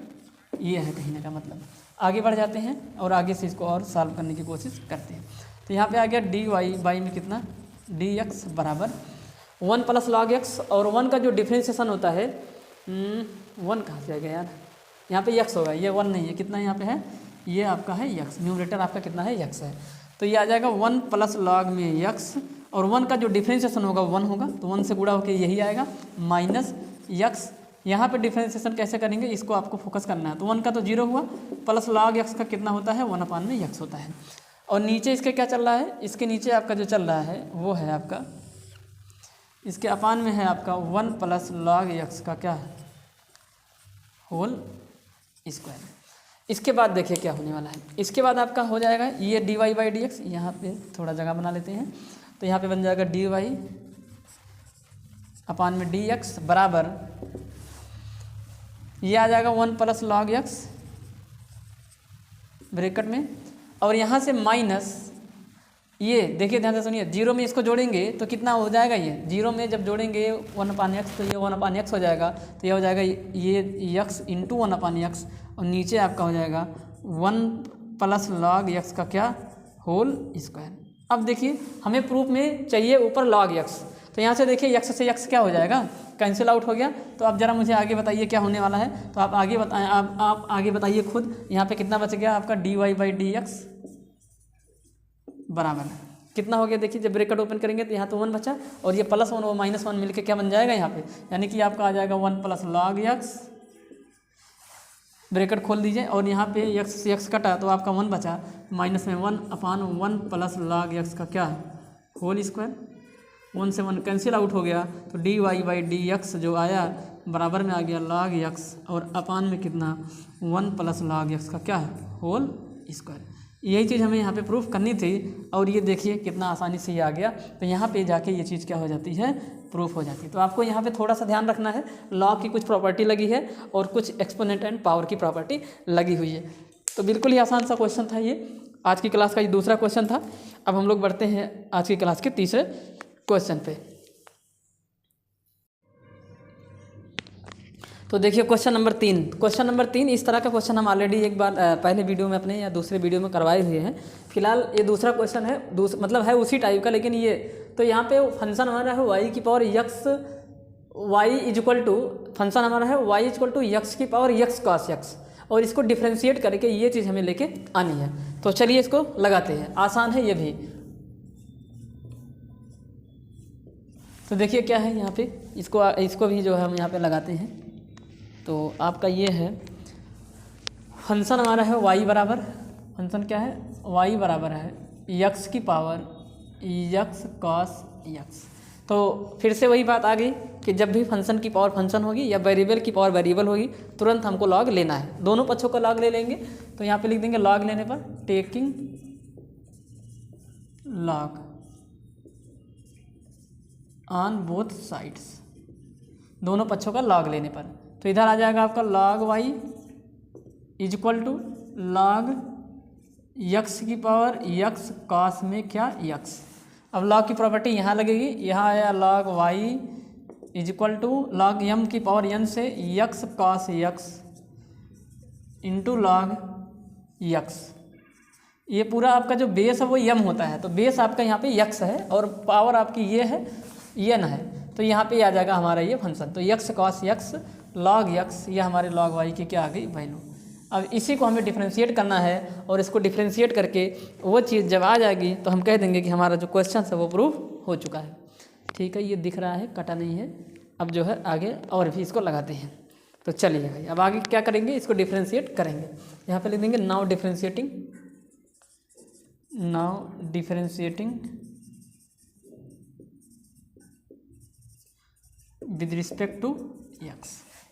ये है कहने का मतलब। आगे बढ़ जाते हैं और आगे से इसको और सॉल्व करने की कोशिश करते हैं। तो यहाँ पे आ गया डी वाई बाई में कितना डी एक्स बराबर 1 प्लस लॉग एक्स, और 1 का जो डिफ्रेंशिएशन होता है 1 कहाँ से आ गया यार, यहाँ पे x होगा, ये 1 नहीं है, कितना यहाँ पे है, ये आपका है x, न्यूमरेटर आपका कितना है x है। तो ये आ जाएगा 1 प्लस लॉग में x, और 1 का जो डिफ्रेंशिएशन होगा 1 होगा, तो 1 से गुणा होकर यही आएगा माइनस x। यहाँ पे डिफ्रेंशिएशन कैसे करेंगे इसको आपको फोकस करना है। तो 1 का तो 0 हुआ, प्लस लॉग x का कितना होता है 1 अपान में x होता है। और नीचे इसके क्या चल रहा है, इसके नीचे आपका जो चल रहा है वो है आपका, इसके अपान में है आपका 1 प्लस लॉग x का क्या होल स्क्वायर। इसके बाद देखिए क्या होने वाला है, इसके बाद आपका हो जाएगा ये d y by d x, यहाँ पे थोड़ा जगह बना लेते हैं, तो यहाँ पे बन जाएगा डी वाई अपान में डी एक्स बराबर, ये आ जाएगा 1 प्लस लॉग एक्स ब्रैकेट में, और यहाँ से माइनस ये देखिए ध्यान से सुनिए, 0 में इसको जोड़ेंगे तो कितना हो जाएगा, ये 0 में जब जोड़ेंगे 1 अपान एक्स, तो ये 1 अपान एक्स हो जाएगा, तो ये हो जाएगा ये एक्स इंटू 1 अपान एक्स, और नीचे आपका हो जाएगा 1 प्लस लॉग एक्स का क्या होल स्क्वायर। अब देखिए हमें प्रूफ में चाहिए ऊपर लॉग एक्स, तो यहाँ से देखिए एक्स से एक्स क्या हो जाएगा, कैंसिल आउट हो गया। तो आप ज़रा मुझे आगे बताइए क्या होने वाला है, तो आप आगे बताएं, आप आगे बताइए खुद। यहाँ पे कितना बच गया आपका d y by d x बराबर कितना हो गया, देखिए जब ब्रैकेट ओपन करेंगे तो यहाँ तो 1 बचा, और ये प्लस 1 और माइनस 1 मिलके क्या बन जाएगा यहाँ पे, यानी कि आपका आ जाएगा 1 प्लस लॉग एक्स, ब्रैकेट खोल दीजिए, और यहाँ पे एक्स से एक्स कटा तो आपका 1 बचा, माइनस में 1 अपान 1 प्लस लॉग एक्स का क्या होल स्क्वायर, 1 से 1 कैंसिल आउट हो गया, तो d y by d x जो आया बराबर में आ गया लॉग एक्स, और अपान में कितना 1 प्लस लॉग एक्स का क्या होल स्क्वायर। यही चीज़ हमें यहाँ पे प्रूफ करनी थी, और ये देखिए कितना आसानी से ये आ गया। तो यहाँ पे जाके ये चीज़ क्या हो जाती है, प्रूफ हो जाती है। तो आपको यहाँ पे थोड़ा सा ध्यान रखना है, लॉग की कुछ प्रॉपर्टी लगी है और कुछ एक्सपोनेंट एंड पावर की प्रॉपर्टी लगी हुई है। तो बिल्कुल ही आसान सा क्वेश्चन था ये, आज की क्लास का ये दूसरा क्वेश्चन था। अब हम लोग बढ़ते हैं आज की क्लास के तीसरे क्वेश्चन पे। तो देखिए क्वेश्चन नंबर 3, क्वेश्चन नंबर 3 इस तरह का क्वेश्चन हम ऑलरेडी एक बार पहले वीडियो में अपने या दूसरे वीडियो में करवाए हुए हैं। फिलहाल ये दूसरा क्वेश्चन है, मतलब है उसी टाइप का, लेकिन ये तो यहाँ पे फंक्शन हमारा है वाई की power x, y is equal to function हमारा है y is equal to x की पावर यक्स कॉस यक्स, और इसको डिफ्रेंशिएट करके ये चीज़ हमें लेके आनी है। तो चलिए इसको लगाते हैं, आसान है ये भी। तो देखिए क्या है यहाँ पे, इसको भी जो है हम यहाँ पे लगाते हैं। तो आपका ये है फंक्शन हमारा है y बराबर, फंक्शन क्या है y बराबर है यक्स की पावर यक्स कॉस यक्स। तो फिर से वही बात आ गई कि जब भी फंक्शन की पावर फंक्शन होगी या वेरिएबल की पावर वेरिएबल होगी, तुरंत हमको लॉग लेना है, दोनों पक्षों का लॉग ले लेंगे। तो यहाँ पे लिख देंगे लॉग लेने पर taking log on both sides, दोनों पक्षों का लॉग लेने पर। तो इधर आ जाएगा आपका log y is equal to log x की पावर यक्स कॉस में क्या यक्स। अब log की प्रॉपर्टी यहाँ लगेगी, यहाँ आया log y is equal to log m की पावर n से x cos x into log x. ये पूरा आपका जो बेस है वो m होता है, तो बेस आपका यहाँ पे यक्स है और पावर आपकी ये है n है। तो यहाँ पे आ जाएगा हमारा ये फंक्शन। तो x cos x log x, ये हमारे लॉग वाई की क्या आ गई, वैल्यू। अब इसी को हमें डिफ्रेंशिएट करना है और इसको डिफ्रेंशिएट करके वो चीज़ जब आ जाएगी तो हम कह देंगे कि हमारा जो क्वेश्चन है वो प्रूव हो चुका है। ठीक है, ये दिख रहा है, कटा नहीं है। अब जो है आगे और भी इसको लगाते हैं। तो चलिए भाई अब आगे क्या करेंगे, इसको डिफ्रेंशिएट करेंगे। यहाँ पे लिख देंगे now differentiating with respect to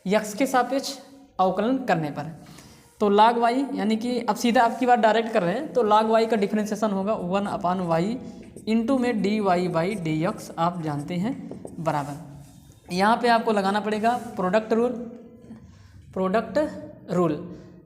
x के सापेक्ष अवकलन करने पर। तो log y यानी कि अब सीधा आपकी बात डायरेक्ट कर रहे हैं, तो log y का डिफ्रेंशिएशन होगा 1/y इंटू में dy बाई dx, आप जानते हैं बराबर। यहाँ पे आपको लगाना पड़ेगा प्रोडक्ट रूल।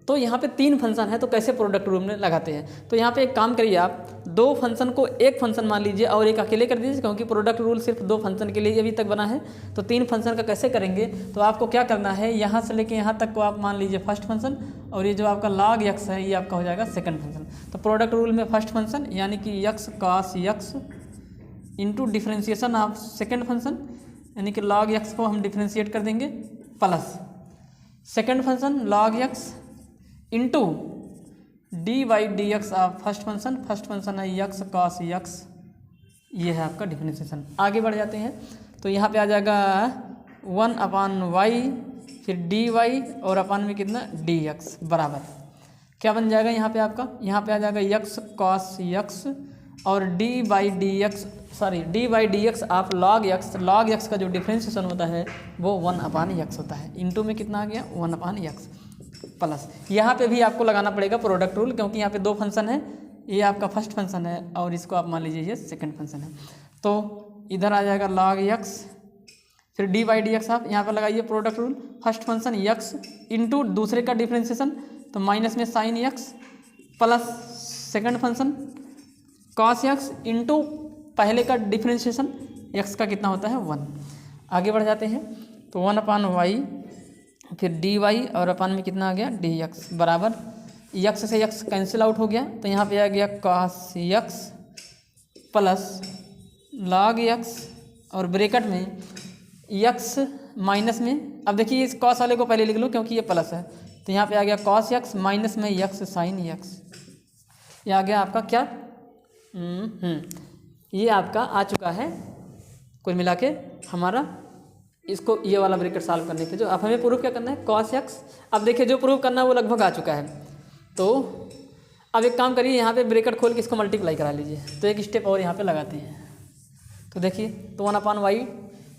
तो यहाँ पे 3 फंक्शन है, तो कैसे प्रोडक्ट रूल में लगाते हैं। तो यहाँ पे एक काम करिए, आप 2 फंक्शन को एक फंक्शन मान लीजिए और एक अकेले कर दीजिए, क्योंकि प्रोडक्ट रूल सिर्फ 2 फंक्शन के लिए अभी तक बना है। तो 3 फंक्शन का कैसे करेंगे, तो आपको क्या करना है, यहाँ से लेके यहाँ तक को आप मान लीजिए फर्स्ट फंक्शन, और ये जो आपका log x है ये आपका हो जाएगा सेकंड फंक्शन। तो प्रोडक्ट रूल में फर्स्ट फंक्शन यानी कि x cos x into differentiation of second function यानी कि log x को हम डिफ्रेंशिएट कर देंगे, plus second function log x into D by d x of first function है यक्स कॉस यक्स, ये है आपका डिफ्रेंशिएशन। आगे बढ़ जाते हैं, तो यहाँ पे आ जाएगा 1/y फिर डी वाई और अपन में कितना dx बराबर क्या बन जाएगा यहाँ पे आपका, यहाँ पे आ जाएगा यक्स कॉस यक्स और डी बाई डी एक्स आप log x का जो डिफ्रेंशिएशन होता है वो 1/x होता है, इंटू में कितना आ गया 1/x प्लस। यहाँ पे भी आपको लगाना पड़ेगा प्रोडक्ट रूल, क्योंकि यहाँ पे 2 फंक्शन है, ये आपका फर्स्ट फंक्शन है और इसको आप मान लीजिए ये सेकंड फंक्शन है। तो इधर आ जाएगा log x फिर डी बाई डी एक्स, आप यहाँ पर लगाइए product rule, first function x into दूसरे का डिफ्रेंशिएशन तो माइनस में sine x plus second function cos x into पहले का डिफ्रेंशिएशन x का कितना होता है 1। आगे बढ़ जाते हैं, तो 1/y फिर डी वाई और अपन में कितना आ गया dx बराबर x से x कैंसिल आउट हो गया, तो यहाँ पे आ गया cos x plus log x और ब्रैकेट में x माइनस में, अब देखिए इस cos वाले को पहले लिख लो क्योंकि ये प्लस है, तो यहाँ पे आ गया cos x माइनस में x sin x, ये आ गया आपका क्या ये आपका आ चुका है कुल मिला के हमारा। इसको ये वाला ब्रैकेट सॉल्व करने के जो अब हमें प्रूफ क्या करना है cos x, अब देखिए जो प्रूफ करना है वो लगभग आ चुका है। तो अब एक काम करिए, यहाँ पे ब्रैकेट खोल के इसको मल्टीप्लाई करा लीजिए, तो एक स्टेप और यहाँ पे लगाते हैं। तो देखिए तो 1/y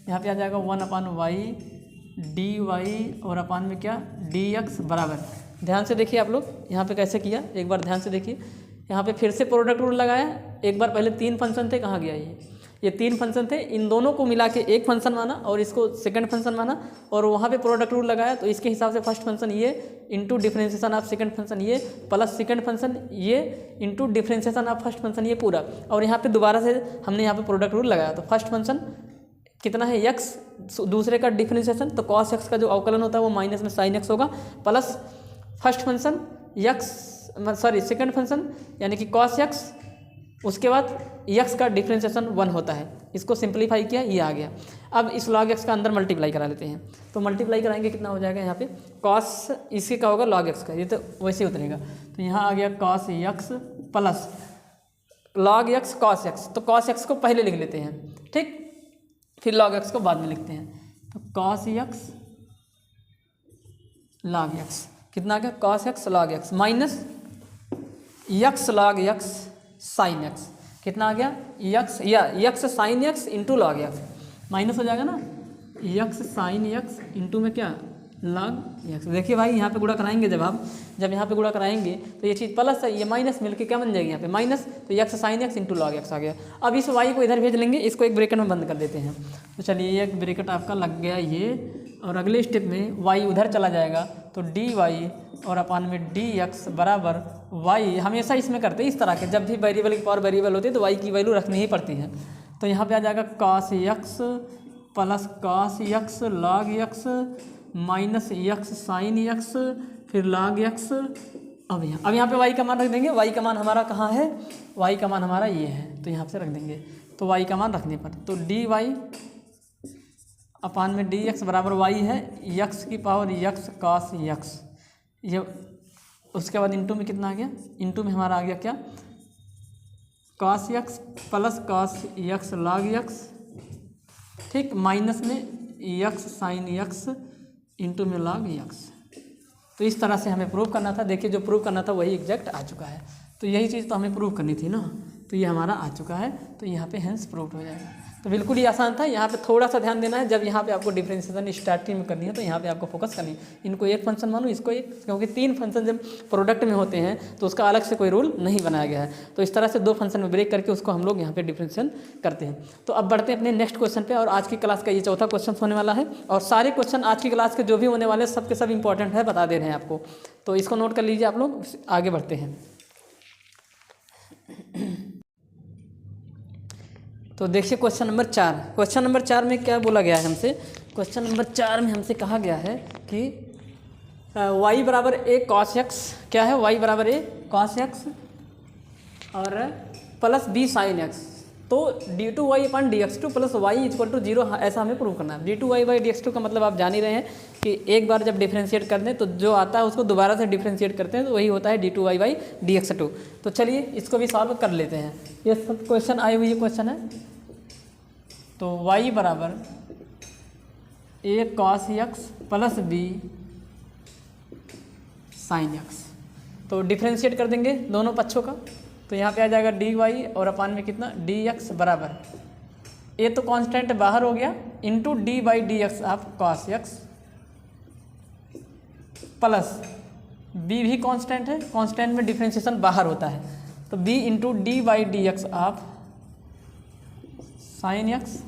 यहाँ पे आ जाएगा 1/y डी वाई और अपन में क्या dx बराबर, ध्यान से देखिए आप लोग यहाँ पे कैसे किया, एक बार ध्यान से देखिए। यहाँ पे फिर से प्रोडक्ट रूल लगाया, एक बार पहले 3 फंक्शन थे, कहाँ गया ये 3 फंक्शन थे, इन दोनों को मिला के एक फंक्शन माना और इसको सेकंड फंक्शन माना और वहाँ पे प्रोडक्ट रूल लगाया, तो इसके हिसाब से फर्स्ट फंक्शन ये into differentiation of second function ये प्लस सेकंड फंक्शन ये into differentiation of first function ये पूरा, और यहाँ पे दोबारा से हमने यहाँ पे प्रोडक्ट रूल लगाया। तो फर्स्ट फंक्शन कितना है x, दूसरे का डिफ्रेंशिएशन तो cos x का जो अवकलन होता है वो माइनस में sin x होगा, plus first function second function यानी कि cos x, उसके बाद x का डिफ्रेंशिएशन 1 होता है, इसको सिंप्लीफाई किया ये आ गया। अब इस log x का अंदर मल्टीप्लाई करा लेते हैं, तो मल्टीप्लाई कराएंगे कितना हो जाएगा यहाँ पे cos इसी का होगा log x का, ये तो वैसे ही उतरेगा। तो यहाँ आ गया cos x plus log x cos x, तो cos x को पहले लिख लेते हैं ठीक, फिर log x को बाद में लिखते हैं। तो cos x log x कितना आ गया cos x log x minus x log x sin x कितना आ गया x sin x into log x, minus हो जाएगा ना x sin x इंटू में क्या log x। देखिए भाई यहाँ पे गुणा कराएंगे, जब यहाँ पे गुणा कराएंगे तो ये चीज़ प्लस है, ये माइनस मिलके क्या बन जाएगी यहाँ पे माइनस, तो x sin x into log x आ गया। अब इस y को इधर भेज लेंगे, इसको एक ब्रैकेट में बंद कर देते हैं। तो चलिए एक ब्रैकेट आपका लग गया ये, और अगले स्टेप में y उधर चला जाएगा तो dy और अपन में dx बराबर y, हमेशा इसमें करते हैं इस तरह के, जब भी वेरिएबल की पावर वेरिएबल होती है तो y की वैल्यू रखनी ही पड़ती है। तो यहाँ पे आ जाएगा cos x plus cos x log x minus x sin x फिर log x। अब यहाँ पे y का मान रख देंगे, y का मान हमारा कहाँ है, y का मान हमारा ये है, तो यहाँ से रख देंगे। तो y का मान रखने पर तो dy अपान में डी एक्स बराबर वाई है यक्स की पावर यक्स कॉस यक्स, ये उसके बाद इंटू में कितना आ गया, इंटू में हमारा आ गया क्या, cos x plus cos x log x, ठीक, माइनस में यक्स साइन यक्स इंटू में लॉग यक्स। तो इस तरह से हमें प्रूव करना था। देखिए जो प्रूव करना था वही एग्जैक्ट आ चुका है। तो यही चीज़ तो हमें प्रूव करनी थी ना, तो ये हमारा आ चुका है, तो यहाँ पे हेंस प्रूव्ड हो जाएगा। तो बिल्कुल ही आसान था। यहाँ पे थोड़ा सा ध्यान देना है, जब यहाँ पे आपको डिफरेंशिएशन स्टार्टिंग में करनी है तो यहाँ पे आपको फोकस करनी है। इनको एक फंक्शन मानो, इसको एक, क्योंकि 3 फंक्शन जब प्रोडक्ट में होते हैं तो उसका अलग से कोई रूल नहीं बनाया गया है। तो इस तरह से 2 फंक्शन में ब्रेक करके उसको हम लोग यहाँ पे डिफरेंशिएशन करते हैं। तो अब बढ़ते हैं अपने नेक्स्ट क्वेश्चन पे, और आज की क्लास का ये चौथा क्वेश्चन होने वाला है। और सारे क्वेश्चन आज की क्लास के जो भी होने वाले सब के सब इंपॉर्टेंट है, बता दे रहे हैं आपको। तो इसको नोट कर लीजिए आप लोग, आगे बढ़ते हैं। तो देखिए क्वेश्चन नंबर 4, क्वेश्चन नंबर 4 में क्या बोला गया है हमसे, क्वेश्चन नंबर 4 में हमसे कहा गया है कि y बराबर ए कॉस एक्स, क्या है y बराबर ए कॉस एक्स और प्लस बी साइन एक्स। तो d2y upon dx2 plus y equal to 0, ऐसा हमें प्रूव करना है। d2y बाई dx2 का मतलब आप जान ही रहे हैं कि एक बार जब डिफ्रेंशिएट कर दें तो जो आता है उसको दोबारा से डिफ्रेंशिएट करते हैं, तो वही होता है d2y बाई dx2। तो चलिए इसको भी सॉल्व कर लेते हैं। ये सब क्वेश्चन आए हुए क्वेश्चन है। तो y बराबर a cos x plus b sine x, तो डिफ्रेंशिएट कर देंगे दोनों पक्षों का। तो यहाँ पे आ जाएगा dy और अपान में कितना dx बराबर, ए तो कांस्टेंट बाहर हो गया, into D by d x आप कॉस एक्स प्लस बी भी कांस्टेंट है, कांस्टेंट में डिफ्रेंशिएशन बाहर होता है, तो b into D by d x आप साइन एक्स।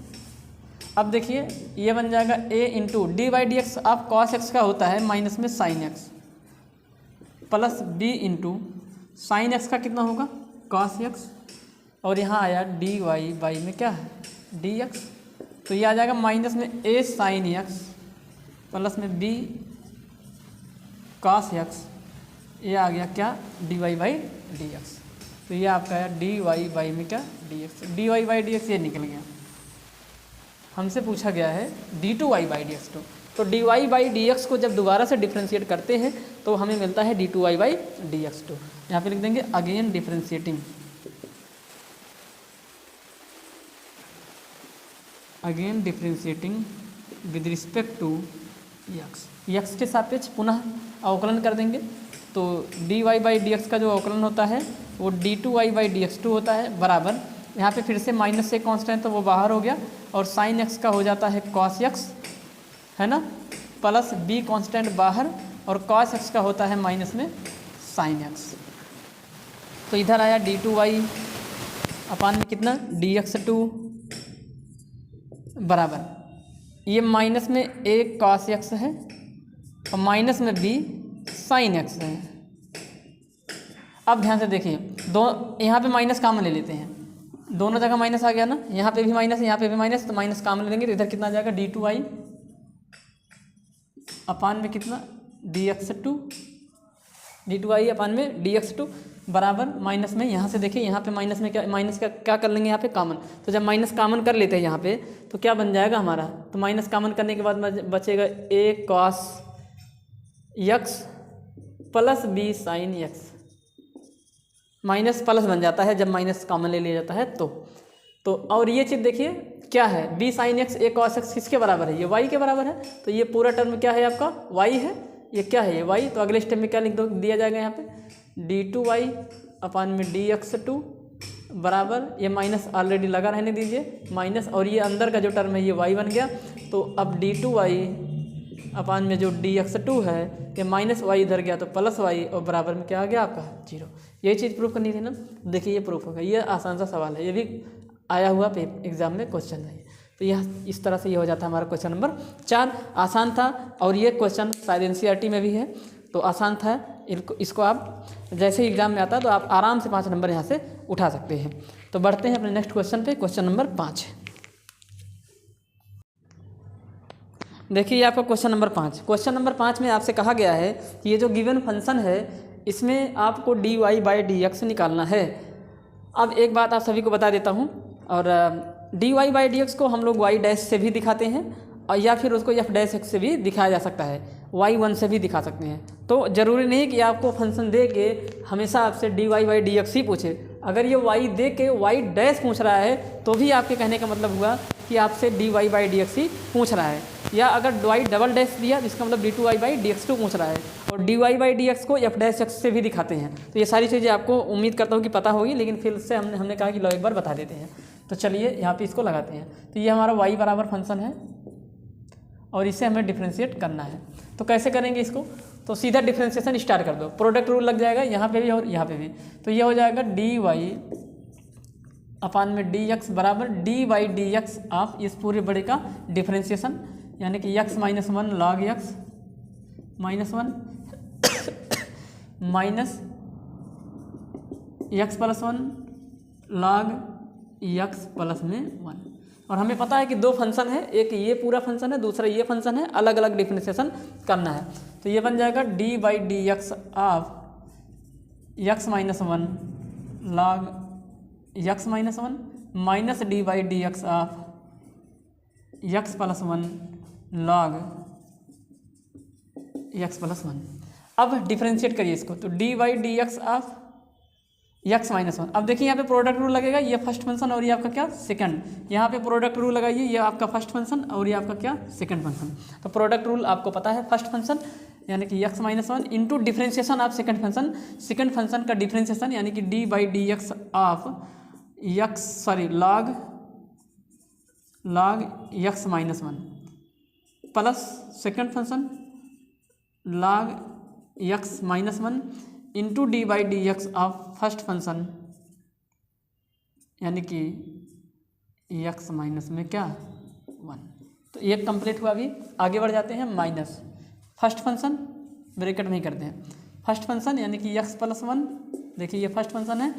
अब देखिए ये बन जाएगा a into D by d x आप कॉस एक्स का होता है माइनस में sign x, plus b into sine x का कितना होगा कॉस एक्स, और यहाँ आया डी वाई बाई में क्या है डी एक्स। तो ये आ जाएगा माइनस में a साइन एक्स प्लस में b कॉस एक्स, ये आ गया क्या d y by d x. तो ये आपका है डी वाई बाई में क्या d x, d y by d x ये निकल गया। हमसे पूछा गया है d2y बाई dx2, तो dy बाई dx को जब दोबारा से डिफ्रेंशिएट करते हैं तो हमें मिलता है d2y बाई dx2। यहाँ पे लिख देंगे again differentiating, again differentiating with respect to x के सापेक्ष पुनः अवकलन कर देंगे। तो dy बाई dx का जो अवकलन होता है वो d2y बाई dx2 होता है, बराबर यहाँ पे फिर से माइनस से कांस्टेंट तो वो बाहर हो गया, और साइन एक्स का हो जाता है कॉस एक्स, है ना, प्लस बी कांस्टेंट बाहर, और कॉस एक्स का होता है माइनस में साइन एक्स। तो इधर आया d2y अपान में कितना dx2 बराबर, ये माइनस में a कॉस एक्स है और माइनस में b साइन एक्स है। अब ध्यान से देखिए, दो यहाँ पे माइनस कॉमन ले लेते हैं, दोनों जगह माइनस आ गया ना, यहाँ पे भी माइनस यहाँ पे भी माइनस, तो माइनस कॉमन ले लेंगे तो इधर कितना आ जाएगा d2y अपान में कितना dx2, d2y अपान में dx2 बराबर माइनस में, यहाँ से देखिए यहाँ पे माइनस में क्या, माइनस का क्या कर लेंगे यहाँ पे कॉमन, तो जब माइनस कॉमन कर लेते हैं यहाँ पे तो क्या बन जाएगा हमारा, तो माइनस कॉमन करने के बाद बचेगा a cos x plus b sine x, minus plus बन जाता है जब माइनस कॉमन ले लिया जाता है तो और ये चीज़ देखिए क्या है b sine x a cos x किसके बराबर है, ये y के बराबर है। तो ये पूरा टर्म क्या है आपका y है, ये क्या है ये y। तो अगले स्टेप में क्या लिख दो दिया जाएगा यहाँ पे d2y अपान में dx2 बराबर, ये माइनस ऑलरेडी लगा रहने दीजिए माइनस, और ये अंदर का जो टर्म है ये y बन गया। तो अब d2y अपान में जो dx2 है ये माइनस y इधर गया तो प्लस y, और बराबर में क्या आ गया आपका 0। यही चीज़ प्रूफ करनी थी ना। देखिए ये प्रूफ होगा, ये आसान सा सवाल है, ये भी आया हुआ एग्जाम में क्वेश्चन है। तो यह इस तरह से ये हो जाता है हमारा क्वेश्चन नंबर 4। आसान था, और ये क्वेश्चन शायद एनसीईआरटी में भी है, तो आसान था। इसको आप जैसे ही एग्जाम में आता है तो आप आराम से 5 नंबर यहाँ से उठा सकते हैं। तो बढ़ते हैं अपने नेक्स्ट क्वेश्चन पे, क्वेश्चन नंबर 5। देखिए ये आपका क्वेश्चन नंबर 5। क्वेश्चन नंबर 5 में आपसे कहा गया है कि ये जो गिवन फंक्शन है इसमें आपको dy बाई dx निकालना है। अब एक बात आप सभी को बता देता हूँ, और dy बाई dx को हम लोग y डैश से भी दिखाते हैं या फिर उसको एफ डैश एक्स से भी दिखाया जा सकता है, y1 से भी दिखा सकते हैं। तो ज़रूरी नहीं कि आपको फंक्शन दे के हमेशा आपसे dy बाई डी एक्स ही पूछे। अगर ये y दे के y डैश पूछ रहा है तो भी आपके कहने का मतलब हुआ कि आपसे dy बाई डी एक्स ही पूछ रहा है। या अगर y डबल डैश दिया जिसका मतलब d2y by d x to पूछ रहा है, और dy बाई डी एक्स को एफ डैश एक्स से भी दिखाते हैं। तो ये सारी चीज़ें आपको उम्मीद करता हूँ कि पता होगी, लेकिन फिर से हमने कहा कि लो एक बार बता देते हैं। तो चलिए यहाँ पे इसको लगाते हैं। तो ये हमारा y बराबर फंक्शन है और इसे हमें डिफ्रेंशिएट करना है। तो कैसे करेंगे इसको? तो सीधा डिफ्रेंशिएशन स्टार्ट कर दो, प्रोडक्ट रूल लग जाएगा यहाँ पे भी और यहाँ पे भी। तो ये हो जाएगा dy अपान में dx बराबर dy by d x of इस पूरे बड़े का डिफ्रेंशिएशन, यानी कि x minus one log x minus one minus x plus one log x plus में वन। और हमें पता है कि दो फंक्शन है, एक ये पूरा फंक्शन है, दूसरा ये फंक्शन है, अलग अलग डिफ्रेंशिएशन करना है। तो ये बन जाएगा D by d x of x minus one log x minus one minus D by d x of x plus one log x plus one. अब डिफ्रेंशिएट करिए इसको, तो D by d x of x minus one. अब देखिए यहाँ पे product rule लगेगा, ये फर्स्ट फंक्शन और ये आपका क्या सेकंड। यहाँ पे प्रोडक्ट रूल लगाइए, ये आपका फर्स्ट फंक्शन और ये आपका क्या सेकंड फंक्शन। तो प्रोडक्ट रूल आपको पता है, फर्स्ट फंक्शन यानी कि x minus one into differentiation of second function, second function का डिफ्रेंशिएशन यानी कि D by d x of x log x minus one plus second function log x minus one into D by d x of first function यानी कि x minus में क्या one. तो एक complete हुआ। अभी आगे बढ़ जाते हैं। माइनस फर्स्ट फंक्शन ब्रैकेट नहीं करते हैं, फर्स्ट फंक्शन यानी कि एक्स प्लस वन, देखिए ये फर्स्ट फंक्शन है,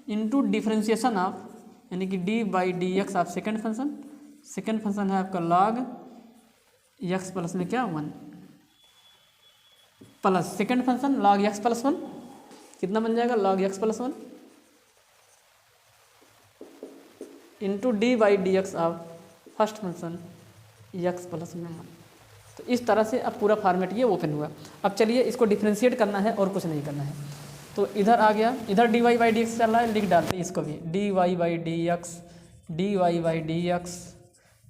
इंटू डिफ्रेंशिएशन ऑफ यानी कि D by d x of second function, second function है आपका लॉग एक्स प्लस में क्या one plus second function log x plus one, कितना बन जाएगा log x plus one into D by d x of first function x plus में one. तो इस तरह से अब पूरा फॉर्मेट ये ओपन हुआ। अब चलिए इसको डिफ्रेंशिएट करना है और कुछ नहीं करना है। तो इधर आ गया, इधर d y by d x चल रहा है, लिख डालते हैं इसको भी, d y by d x, d y by d x,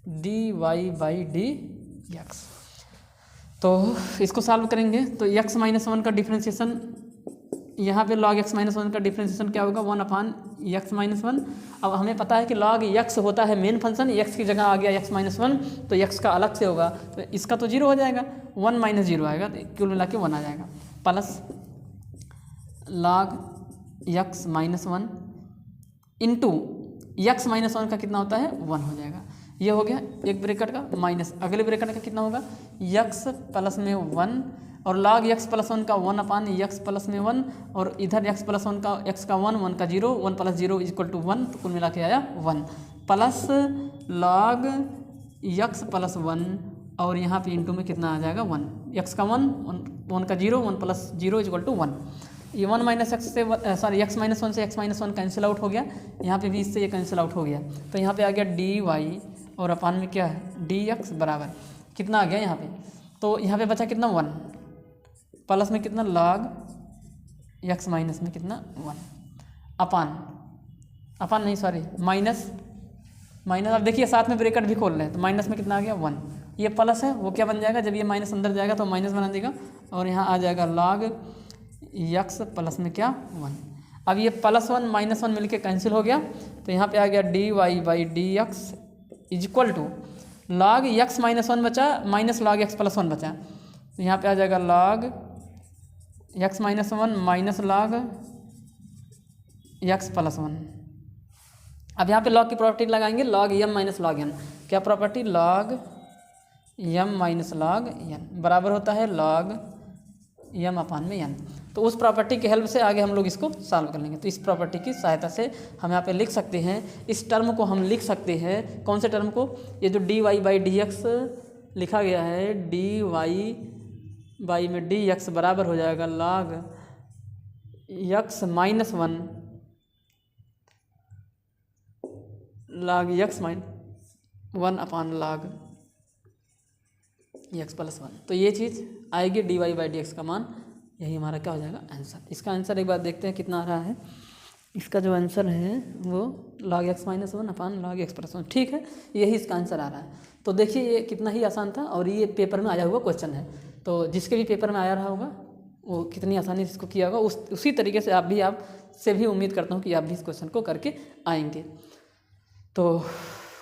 d y by d x. तो इसको सॉल्व करेंगे तो एक्स माइनस वन का डिफ्रेंशिएशन, यहाँ पे लॉग एक्स माइनस वन का डिफ्रेंशिएशन क्या होगा, one upon x minus one. अब हमें पता है कि लॉग एक्स होता है मेन फंक्शन, एक्स की जगह आ गया एक्स माइनस वन, तो एक्स का अलग से होगा, तो इसका तो जीरो हो जाएगा, वन माइनस जीरो आएगा, तो कुल मिला के वन आ जाएगा, plus log x minus one into x minus one का कितना होता है वन हो जाएगा। ये हो गया एक ब्रैकेट का, माइनस अगले ब्रैकेट का कितना होगा एक्स प्लस में वन, और लॉग एक्स प्लस वन का वन अपान एक्स प्लस में वन, और इधर एक्स प्लस वन का एक्स का वन, वन का zero, one plus zero equal to one, तो कुल मिला के आया one, plus log x plus one, और यहाँ पे इंटू में कितना आ जाएगा वन, एक्स का वन, वन का zero, one plus zero equal to one. ये वन माइनस एक्स से सॉरी एक्स माइनस वन से x minus one cancel out हो गया, यहाँ पे भी इससे ये कैंसिल आउट हो गया, तो यहाँ पे आ गया डी वाई और अपान में क्या है डी एक्स बराबर कितना आ गया यहाँ पे, तो यहाँ पे बचा कितना वन, प्लस में कितना लॉग एक्स माइनस में कितना वन, अपान नहीं सॉरी माइनस, अब देखिए साथ में ब्रैकेट भी खोल रहे हैं, तो माइनस में कितना आ गया वन, ये प्लस है वो क्या बन जाएगा, जब ये माइनस अंदर जाएगा तो माइनस बना देगा, और यहाँ आ जाएगा लॉग एक्स प्लस में क्या वन। अब ये प्लस वन माइनस वन मिलके कैंसिल हो गया, तो यहाँ पे आ गया d y by d x is equal to log x minus one बचा minus log x plus one बचा, तो यहाँ पे आ जाएगा log x minus one minus log x plus one. अब यहाँ पे लॉग की प्रॉपर्टी लगाएंगे, log m minus log n, क्या property log m minus log n बराबर होता है लॉग एम अपान में एन। तो उस प्रॉपर्टी की हेल्प से आगे हम लोग इसको सॉल्व कर लेंगे। तो इस प्रॉपर्टी की सहायता से हम यहाँ पे लिख सकते हैं, इस टर्म को हम लिख सकते हैं, कौन से टर्म को, ये जो d y by d x लिखा गया है, डी वाई बाई में डी एक्स बराबर हो जाएगा log x minus one log x minus one upon log x plus one. तो ये चीज़ आएगी dy/dx का मान, यही हमारा क्या हो जाएगा आंसर। इसका आंसर एक बार देखते हैं कितना आ रहा है। इसका जो आंसर है वो log x माइनस वन अपान log x प्लस वन, ठीक है, यही इसका आंसर आ रहा है। तो देखिए ये कितना ही आसान था और ये पेपर में आया हुआ क्वेश्चन है। तो जिसके भी पेपर में आया रहा होगा वो कितनी आसानी से इसको किया होगा, उसी तरीके से आप से भी उम्मीद करता हूँ कि आप भी इस क्वेश्चन को करके आएंगे। तो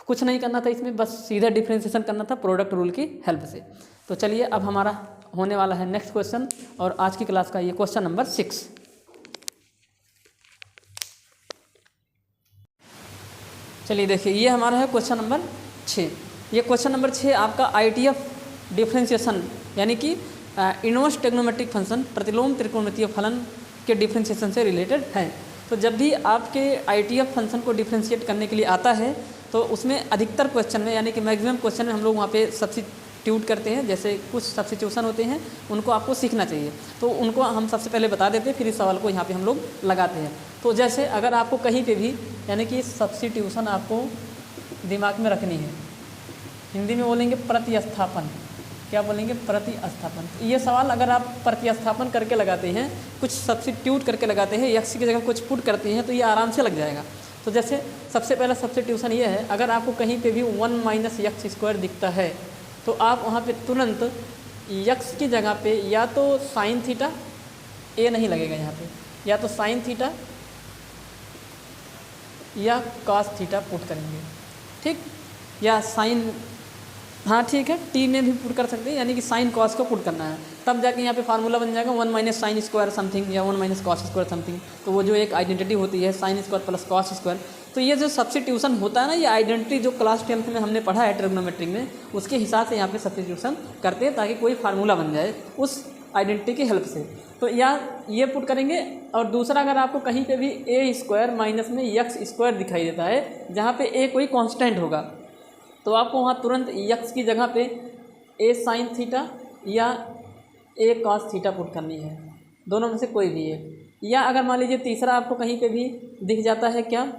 कुछ नहीं करना था इसमें, बस सीधा डिफ्रेंशिएशन करना था प्रोडक्ट रूल की हेल्प से। तो चलिए अब हमारा होने वाला है नेक्स्ट क्वेश्चन, और आज की क्लास का ये क्वेश्चन नंबर 6। चलिए देखिए ये हमारा है क्वेश्चन नंबर 6। ये क्वेश्चन नंबर 6 आपका ITF डिफ्रेंशिएशन यानी कि इनवर्स ट्रिग्नोमेट्रिक फंक्शन प्रतिलोम त्रिकोणमितीय फलन के डिफ्रेंशिएशन से रिलेटेड है। तो जब भी आपके ITF फंक्शन को डिफ्रेंशिएट करने के लिए आता है तो उसमें अधिकतर क्वेश्चन में यानी कि मैक्सिमम क्वेश्चन में हम लोग वहाँ पे सब्स्टिट्यूट करते हैं। जैसे कुछ सब्स्टिट्यूशन होते हैं उनको आपको सीखना चाहिए, तो उनको हम सबसे पहले बता देते हैं, फिर इस सवाल को यहाँ पे हम लोग लगाते हैं। तो जैसे अगर आपको कहीं पे भी यानी कि सब्स्टिट्यूशन आपको दिमाग में रखनी है, हिंदी में बोलेंगे प्रतिस्थापन, क्या बोलेंगे प्रतिस्थापन। ये सवाल अगर आप प्रतिस्थापन करके लगाते हैं, कुछ सब्स्टिट्यूट करके लगाते हैं, x की जगह कुछ पुट करते हैं, तो ये आराम से लग जाएगा। तो जैसे सबसे पहला सब्स्टिट्यूशन ये है, अगर आपको कहीं पे भी 1 माइनस एक्स स्क्वायर दिखता है तो आप वहाँ पे तुरंत x की जगह पे या तो साइन थीटा, ए नहीं लगेगा यहाँ पे, या तो साइन थीटा या कॉस थीटा पुट करेंगे, ठीक, या साइन, हाँ ठीक है, टी में भी पुट कर सकते हैं, यानी कि साइन कॉस को पुट करना है, तब जाके यहाँ पे फार्मूला बन जाएगा 1 माइनस साइन स्क्वायर समथिंग या 1 माइनस कॉस स्क्वायर समथिंग। तो वो जो एक आइडेंटिटी होती है sine square plus cos square, तो ये जो सब्स्टिट्यूशन होता है ना, ये आइडेंटिटी जो क्लास 10th में हमने पढ़ा है ट्रिग्नोमेट्री में, उसके हिसाब से यहाँ पे सब्स्टिट्यूशन करते हैं ताकि कोई फार्मूला बन जाए उस आइडेंटिटी की हेल्प से। तो या ये पुट करेंगे, और दूसरा अगर आपको कहीं पे भी ए स्क्वायर माइनस में एक्स स्क्वायर दिखाई देता है जहाँ पे ए कोई कांस्टेंट होगा, तो आपको वहाँ तुरंत एक्स की जगह पे ए साइन थीटा या ए कॉस थीटा पुट करनी है, दोनों में से कोई भी है। या अगर मान लीजिए तीसरा आपको कहीं पे भी दिख जाता है, क्या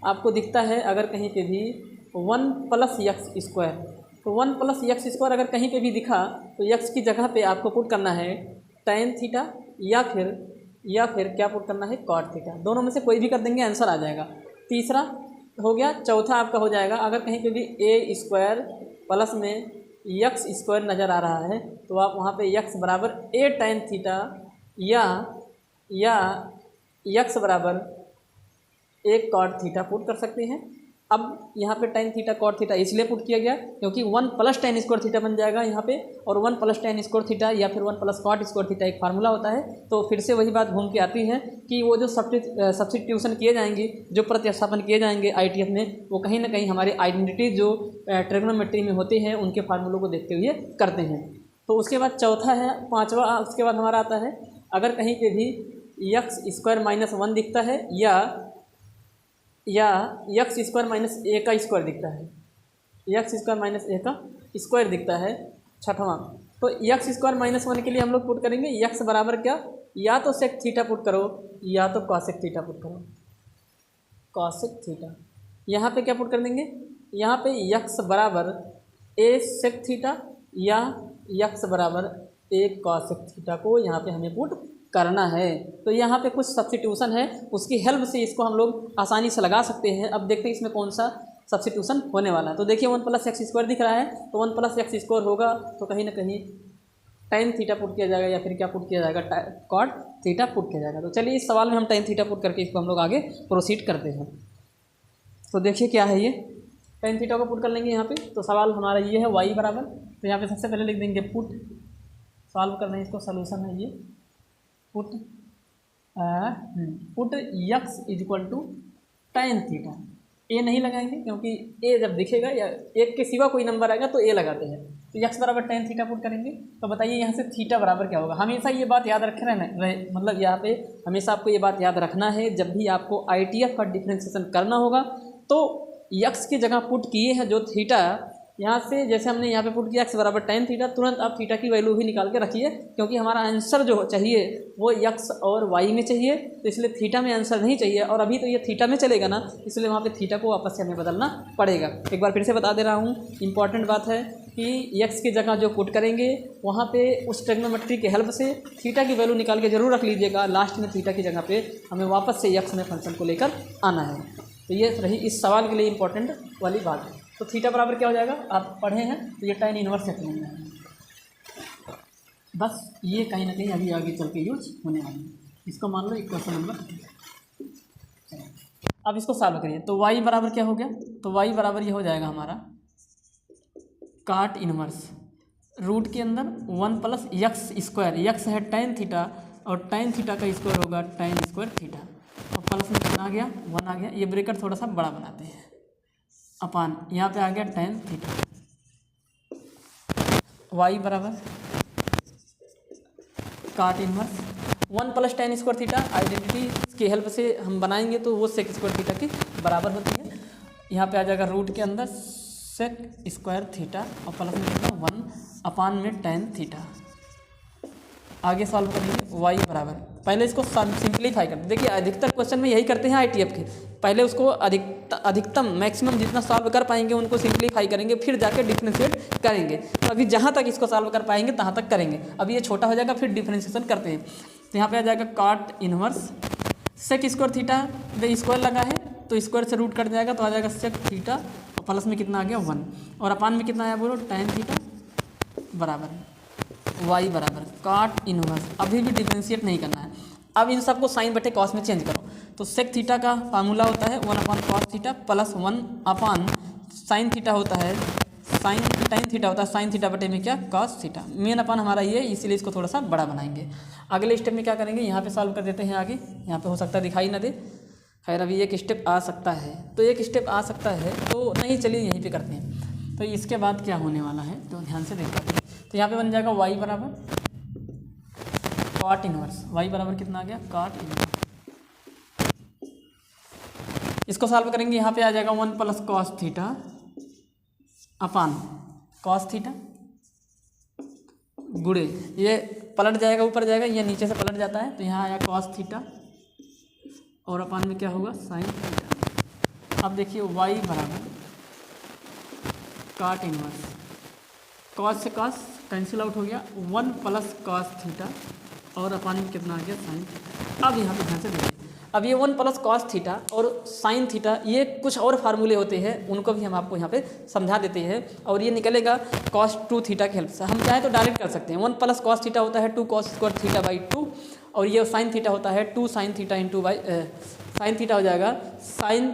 आपको दिखता है अगर कहीं पे भी 1 प्लस एक्स स्क्वायर, तो 1 प्लस एक्स स्क्वायर अगर कहीं पे भी दिखा तो एक्स की जगह पे आपको पुट करना है tan थीटा या फिर क्या पुट करना है कॉट थीटा, दोनों में से कोई भी कर देंगे आंसर आ जाएगा। तीसरा हो गया। चौथा आपका हो जाएगा अगर कहीं पे भी ए स्क्वायर प्लस में एक्स स्क्वायर नज़र आ रहा है तो आप वहाँ पे एक्स बराबर ए tan थीटा या एक्स बराबर एक कॉट थीटा पुट कर सकते हैं। अब यहाँ पे tan थीटा कॉट थीटा इसलिए पुट किया गया क्योंकि 1 प्लस tan स्क्वायर थीटा बन जाएगा यहाँ पे, और 1 प्लस tan स्क्वायर थीटा या फिर 1 प्लस कॉट स्क्वायर थीटा एक फार्मूला होता है। तो फिर से वही बात घूम के आती है कि वो जो सब्स्टिट्यूशन किए जाएंगे, जो प्रतिस्थापन किए जाएंगे ITF में, वो कहीं ना कहीं हमारे आइडेंटिटी जो ट्रिग्नोमेट्री में होते हैं उनके फार्मूलों को देखते हुए करते हैं। तो उसके बाद चौथा है, पाँचवा उसके बाद हमारा आता है अगर कहीं पर भी एक्स स्क्वायर माइनस 1 दिखता है या एक्स स्क्वायर माइनस ए का स्क्वायर दिखता है, एक्स स्क्वायर माइनस ए का स्क्वायर दिखता है छठवां, तो एक्स स्क्वायर माइनस 1 के लिए हम लोग पुट करेंगे एक्स बराबर क्या, या तो सेक थीटा पुट करो या तो कॉसेक थीटा पुट करो, कॉसेक थीटा। यहाँ पे क्या पुट कर देंगे, यहाँ पे एक्स बराबर ए सेक थीटा या एक्स बराबर ए कॉसेक थीटा को यहाँ पे हमें पुट करना है। तो यहाँ पे कुछ सब्स्टिट्यूशन है, उसकी हेल्प से इसको हम लोग आसानी से लगा सकते हैं। अब देखते हैं इसमें कौन सा सब्स्टिट्यूशन होने वाला है। तो देखिए 1 प्लस एक्स स्क्वायर दिख रहा है, तो 1 प्लस एक्स स्क्वायर होगा तो कहीं ना कहीं tan थीटा पुट किया जाएगा या फिर क्या पुट किया जाएगा, कॉट थीटा पुट किया जाएगा। तो चलिए इस सवाल में हम tan थीटा पुट करके इसको हम लोग आगे प्रोसीड करते हैं। तो देखिए क्या है ये, tan थीटा को पुट कर लेंगे यहाँ पे। तो सवाल हमारा ये है y बराबर, तो यहाँ पे सबसे पहले लिख देंगे पुट, सॉल्व करना है इसको, सोल्यूशन है ये put x equal to tan theta. ए नहीं लगाएंगे क्योंकि ए जब दिखेगा या एक के सिवा कोई नंबर आएगा तो ए लगाते हैं। तो एक्स बराबर tan थीटा पुट करेंगे। तो बताइए यहाँ से थीटा बराबर क्या होगा। हमेशा ये बात याद रखे रहे, मतलब यहाँ पे हमेशा आपको ये बात याद रखना है, जब भी आपको ITF का डिफ्रेंशिएशन करना होगा तो एक्स की जगह पुट किए हैं जो थीटा, यहाँ से जैसे हमने यहाँ पे पुट किया एक्स बराबर tan थीटा, तुरंत आप थीटा की वैल्यू ही निकाल के रखिए क्योंकि हमारा आंसर जो चाहिए वो एक्स और वाई में चाहिए, तो इसलिए थीटा में आंसर नहीं चाहिए। और अभी तो ये थीटा में चलेगा ना, इसलिए वहाँ पे थीटा को वापस से हमें बदलना पड़ेगा। एक बार फिर से बता दे रहा हूँ, इंपॉर्टेंट बात है कि x की जगह जो पुट करेंगे वहाँ पे उस ट्रिग्नोमेट्री की हेल्प से थीटा की वैल्यू निकाल के जरूर रख लीजिएगा। लास्ट में थीटा की जगह पे हमें वापस से x में फंक्शन को लेकर आना है। तो ये रही इस सवाल के लिए इंपॉर्टेंट वाली बात। तो थीटा बराबर क्या हो जाएगा, आप पढ़े हैं तो ये tan इनवर्स एक्स लेना है। बस ये कहीं ना कहीं अभी आगे चल के यूज होने वाली है। इसको मान लो इक्वेशन नंबर। अब इसको सॉल्व करिए तो y बराबर क्या हो गया, तो y बराबर ये हो जाएगा हमारा काट इनवर्स रूट के अंदर 1 प्लस यक्स स्क्वायर, यक्स है tan थीटा और tan थीटा का स्क्वायर होगा tan स्क्वायर थीटा और प्लस में कितना आ गया 1 आ गया। ये ब्रैकेट थोड़ा सा बड़ा बनाते हैं अपान यहाँ पे आ गया tan थीटा। y बराबर काट inverse 1 plus tan square theta, identity की हेल्प से हम बनाएंगे तो वो सेक स्क्वायर थीटा के बराबर होती है। यहाँ पे आ जाएगा रूट के अंदर सेक स्क्वायर थीटा और प्लस में कितना 1 अपान में tan थीटा। आगे सॉल्व करेंगे y बराबर, पहले इसको सिंप्लीफाई करते। देखिए अधिकतर क्वेश्चन में यही करते हैं ITF के, पहले उसको अधिकतम मैक्सिमम जितना सॉल्व कर पाएंगे उनको सिंप्लीफाई करेंगे, फिर जाके डिफ्रेंशिएट करेंगे। तो अभी जहाँ तक इसको सॉल्व कर पाएंगे तहाँ तक करेंगे। अभी ये छोटा हो जाएगा फिर डिफ्रेंशिएशन करते हैं। तो यहाँ पे आ जाएगा काट inverse sec square theta, square लगा है तो स्क्वायर से रूट कट जाएगा तो आ जाएगा सेक थीटा और प्लस में कितना आ गया 1 और अपान में कितना आया बोलो tan थीटा बराबर y बराबर काट इनवर्स। अभी भी डिफरेंशिएट नहीं करना है। अब इन सबको साइन बटे कॉस में चेंज करो तो सेक थीटा का फार्मूला होता है 1 अपान कॉस थीटा प्लस 1 अपान साइन थीटा होता है tan थीटा होता है साइन थीटा बटे में क्या कॉस थीटा। मेन अपान हमारा ये, इसीलिए इसको थोड़ा सा बड़ा बनाएंगे। अगले स्टेप में क्या करेंगे, यहाँ पे सॉल्व कर देते हैं आगे। यहाँ पे हो सकता है दिखाई ना दे, खैर अभी एक स्टेप आ सकता है तो एक स्टेप आ सकता है तो नहीं, चलिए यहीं पे करते हैं। तो इसके बाद क्या होने वाला है तो ध्यान से देखते हैं। तो यहाँ पे बन जाएगा y बराबर काट इनवर्स, y बराबर कितना आ गया काट इनवर्स। इसको सॉल्व करेंगे, यहाँ पे आ जाएगा 1 plus cos theta upon cos theta गुड़े, ये पलट जाएगा ऊपर जाएगा, ये नीचे से पलट जाता है तो यहाँ आया कॉस थीटा और अपान में क्या होगा साइन थीटा। अब देखिए y बराबर काट इनवर्स, कॉस से कॉस कैंसिल आउट हो गया 1 प्लस कॉस थीटा और अपान में कितना आ गया साइन थीटा। अब यहाँ पे ध्यान से देखिए, अब ये 1 प्लस कॉस थीटा और साइन थीटा ये कुछ और फार्मूले होते हैं, उनको भी हम आपको यहाँ पे समझा देते हैं और ये निकलेगा कॉस 2 थीटा की हेल्प से। हम चाहे तो डायरेक्ट कर सकते हैं। 1 प्लस कॉस थीटा होता है 2 कॉस स्क्वायर थीटा बाई 2 और ये साइन थीटा होता है 2 sine theta into by sine theta हो जाएगा sine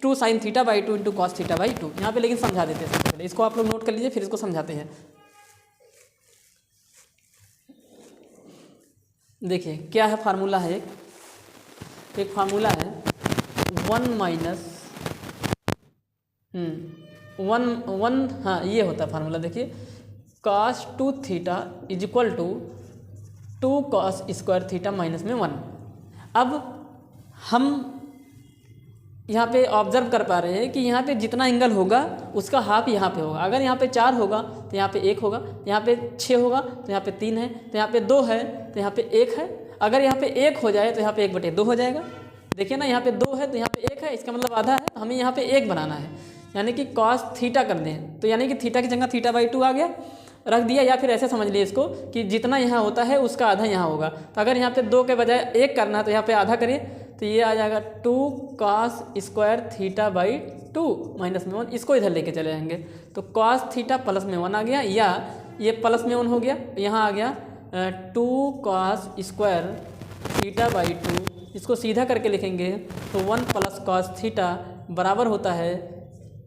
2 sine theta by 2 into cos theta by 2। यहाँ पे लेकिन समझा देते हैं सबसे पहले, इसको आप लोग नोट कर लीजिए फिर इसको समझाते हैं। देखिए क्या है फार्मूला है, एक फार्मूला है 1 माइनस 1 हाँ ये होता है फार्मूला। देखिए cos 2 theta is equal to 2 cos square theta minus में 1। अब हम यहाँ पे ऑब्जर्व कर पा रहे हैं कि यहाँ पे जितना एंगल होगा उसका हाफ यहाँ पे होगा। अगर यहाँ पे 4 होगा तो यहाँ पे 1 होगा, यहाँ पे 6 होगा तो यहाँ पे 3 है, तो यहाँ पे 2 है तो यहाँ पे 1 है। अगर यहाँ पे 1 हो जाए तो यहाँ पे 1/2 हो जाएगा। देखिए ना यहाँ पे 2 है तो यहाँ पे 1 है, इसका मतलब आधा है, तो हमें यहाँ पे 1 बनाना है यानी कि कॉस थीटा कर दें तो यानी कि थीटा की जगह थीटा बाई 2 आ गया रख दिया, या फिर ऐसे समझ लिए इसको कि जितना यहाँ होता है उसका आधा यहाँ होगा। तो अगर यहाँ पे 2 के बजाय 1 करना है तो यहाँ पे आधा करिए तो ये आ जाएगा 2 cos square theta by 2 minus में 1। इसको इधर लेके चले जाएंगे तो कॉस थीटा प्लस में 1 आ गया, या ये प्लस में 1 हो गया, यहाँ आ गया 2 कॉस स्क्वायर थीटा बाई 2। इसको सीधा करके लिखेंगे तो 1 प्लस कॉस थीटा बराबर होता है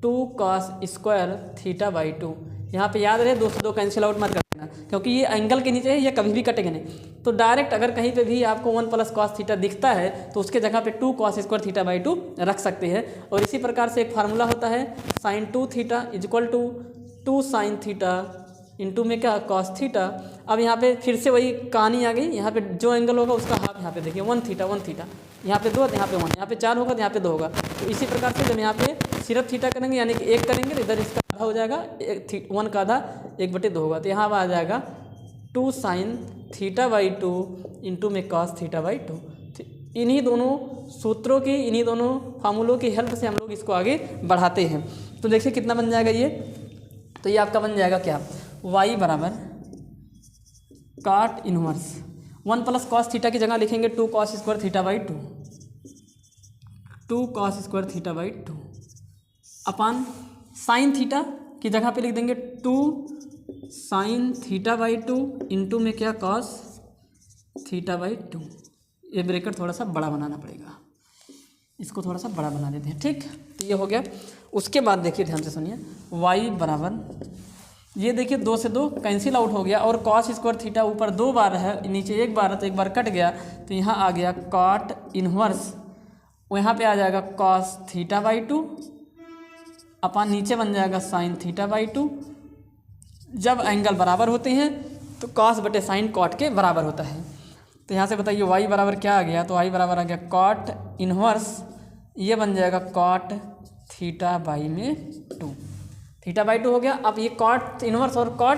2 कॉस स्क्वायर थीटा बाई 2। यहाँ पे याद रहे 2 से 2 कैंसिल आउट मत कर देना क्योंकि ये एंगल के नीचे है, ये कभी भी कटेगा नहीं। तो डायरेक्ट अगर कहीं पे भी आपको 1 प्लस कॉस थीटा दिखता है तो उसके जगह पे 2 कॉस स्क्वायर थीटा बाई 2 रख सकते हैं। और इसी प्रकार से एक फार्मूला होता है sine 2 theta is equal to 2 sine theta into में क्या कॉस थीटा। अब यहाँ पे फिर से वही कहानी आ गई, यहाँ पे जो एंगल होगा उसका हाफ यहाँ पे देखिए 1 थीटा यहाँ पे 2 यहाँ पे 1, यहाँ पे 4 होगा तो यहाँ पे 2 होगा। तो इसी प्रकार से जब यहाँ पे सिर्फ थीटा करेंगे यानी कि 1 करेंगे तो इधर इसका आधा हो जाएगा, 1 का आधा 1/2 होगा। तो यहाँ आ जाएगा 2 साइन थीटा बाई 2 इंटू में कॉस थीटा बाई 2। इन्हीं दोनों सूत्रों की, इन्हीं दोनों फार्मूलों की हेल्प से हम लोग इसको आगे बढ़ाते हैं। तो देखिए कितना बन जाएगा ये तो ये आपका बन जाएगा क्या, y बराबर cot inverse 1 plus cos theta की जगह लिखेंगे 2 cos square theta by 2 cos square theta by 2 upon sine theta की जगह पे लिख देंगे 2 साइन थीटा बाई 2 इंटू में क्या cos थीटा बाई 2। ये ब्रैकेट थोड़ा सा बड़ा बनाना पड़ेगा, इसको थोड़ा सा बड़ा बना देते हैं, ठीक। तो ये हो गया। उसके बाद देखिए ध्यान से सुनिए, y बराबर ये देखिए 2 से 2 कैंसिल आउट हो गया और cos स्क्वायर थीटा ऊपर 2 बार है, नीचे 1 बार है तो 1 बार कट गया, तो यहाँ आ गया cot इनवर्स, यहाँ पे आ जाएगा cos थीटा बाई 2 अपन नीचे बन जाएगा साइन थीटा बाई 2। जब एंगल बराबर होते हैं तो cos बटे साइन cot के बराबर होता है। तो यहाँ से बताइए y बराबर क्या आ गया, तो y बराबर आ गया cot इनवर्स, ये बन जाएगा cot थीटा बाई में 2, थीटा बाई 2 हो गया। अब ये cot इनवर्स और cot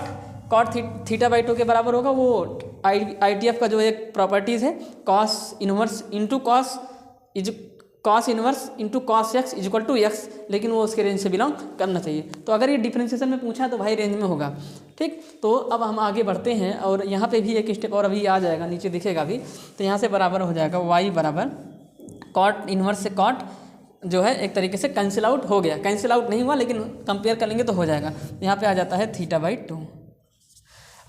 थीटा बाई 2 के बराबर होगा, वो ITF का जो एक प्रॉपर्टीज़ है cos inverse into cos inverse into cos x equal to x, लेकिन वो उसके रेंज से बिलोंग करना चाहिए। तो अगर ये डिफरेंशिएशन में पूछा तो भाई रेंज में होगा, ठीक। तो अब हम आगे बढ़ते हैं और यहाँ पे भी एक स्टेप और अभी आ जाएगा, नीचे दिखेगा भी, तो यहाँ से बराबर हो जाएगा y बराबर cot इनवर्स से cot जो है एक तरीके से कैंसिल आउट हो गया, कैंसिल आउट नहीं हुआ लेकिन कंपेयर कर लेंगे तो हो जाएगा। यहाँ पे आ जाता है थीटा बाई 2।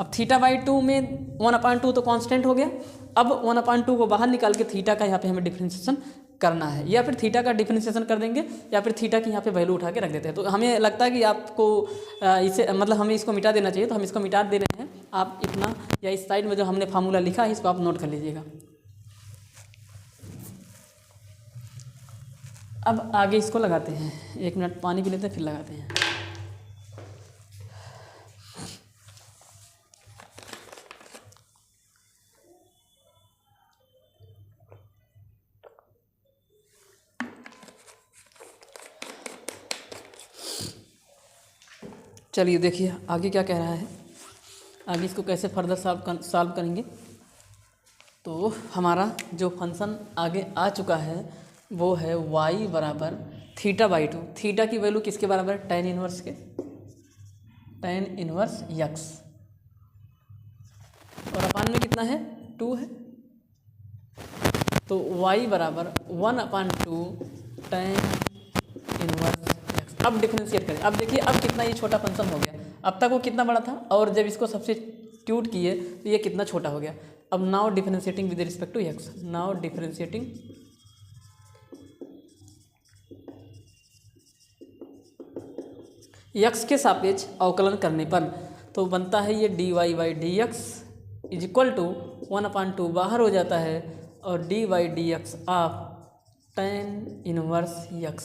अब थीटा बाई 2 में 1/2 तो कांस्टेंट हो गया, अब 1/2 को बाहर निकाल के थीटा का यहाँ पे हमें डिफरेंशिएशन करना है, या फिर थीटा का डिफरेंशिएशन कर देंगे या फिर थीटा की यहाँ पे वैल्यू उठा के रख देते हैं। तो हमें लगता है कि आपको इसे मतलब हमें इसको मिटा देना चाहिए, तो हम इसको मिटा दे रहे हैं। आप इतना या इस साइड में जो हमने फार्मूला लिखा है इसको आप नोट कर लीजिएगा। अब आगे इसको लगाते हैं, 1 मिनट पानी पी लेते हैं फिर लगाते हैं। चलिए देखिए आगे क्या कह रहा है, आगे इसको कैसे फर्दर सॉल्व करेंगे। तो हमारा जो फंक्शन आगे आ चुका है वो है y बराबर थीटा बाई 2। थीटा की वैल्यू किसके बराबर है, tan इनवर्स के, tan इनवर्स x, और अपान में कितना है 2 है, तो y बराबर 1/2 tan इनवर्स x। अब डिफरेंशिएट करें, अब देखिए अब कितना ये छोटा फंक्शन हो गया, अब तक वो कितना बड़ा था और जब इसको सब्स्टिट्यूट किए तो ये कितना छोटा हो गया। अब now differentiating with respect to x, now differentiating x के सापेक्ष अवकलन करने पर तो बनता है ये dy by d x is equal to 1/2 बाहर हो जाता है और dy d x of tan inverse x,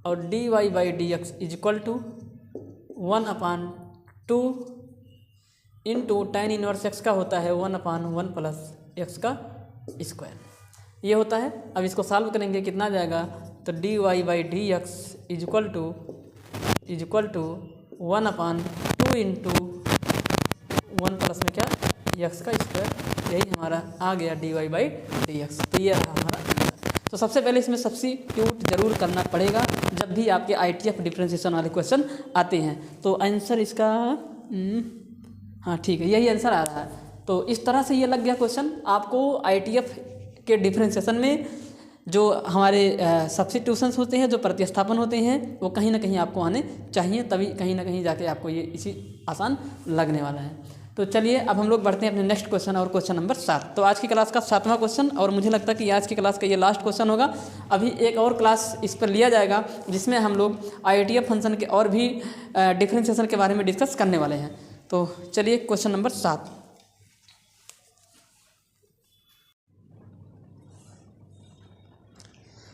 और dy by d x is equal to 1/2 into tan inverse x का होता है 1/1 प्लस x का स्क्वायर, ये होता है। अब इसको सॉल्व करेंगे कितना आ जाएगा, तो dy by d x is equal to 1/2 into 1 plus में क्या x का स्क्वायर, यही हमारा आ गया dy बाई डी एक्स। तो ये रहा हमारा आंसर। तो सबसे पहले इसमें सब्स्टिट्यूट जरूर करना पड़ेगा जब भी आपके ITF डिफरेंशिएशन वाले क्वेश्चन आते हैं। तो आंसर इसका हाँ ठीक है, यही आंसर आ रहा है। तो इस तरह से ये लग गया क्वेश्चन। आपको ITF के डिफरेंशिएशन में जो हमारे सब्स्टिट्यूशंस होते हैं, जो प्रतिस्थापन होते हैं, वो कहीं ना कहीं आपको आने चाहिए, तभी कहीं ना कहीं जाके आपको ये इसी आसान लगने वाला है। तो चलिए अब हम लोग बढ़ते हैं अपने नेक्स्ट क्वेश्चन और क्वेश्चन नंबर 7। तो आज की क्लास का 7वां क्वेश्चन, और मुझे लगता है कि आज की क्लास का ये लास्ट क्वेश्चन होगा। अभी एक और क्लास इस पर लिया जाएगा जिसमें हम लोग ITF फंक्शन के और भी डिफरेंशिएशन के बारे में डिस्कस करने वाले हैं। तो चलिए क्वेश्चन नंबर 7।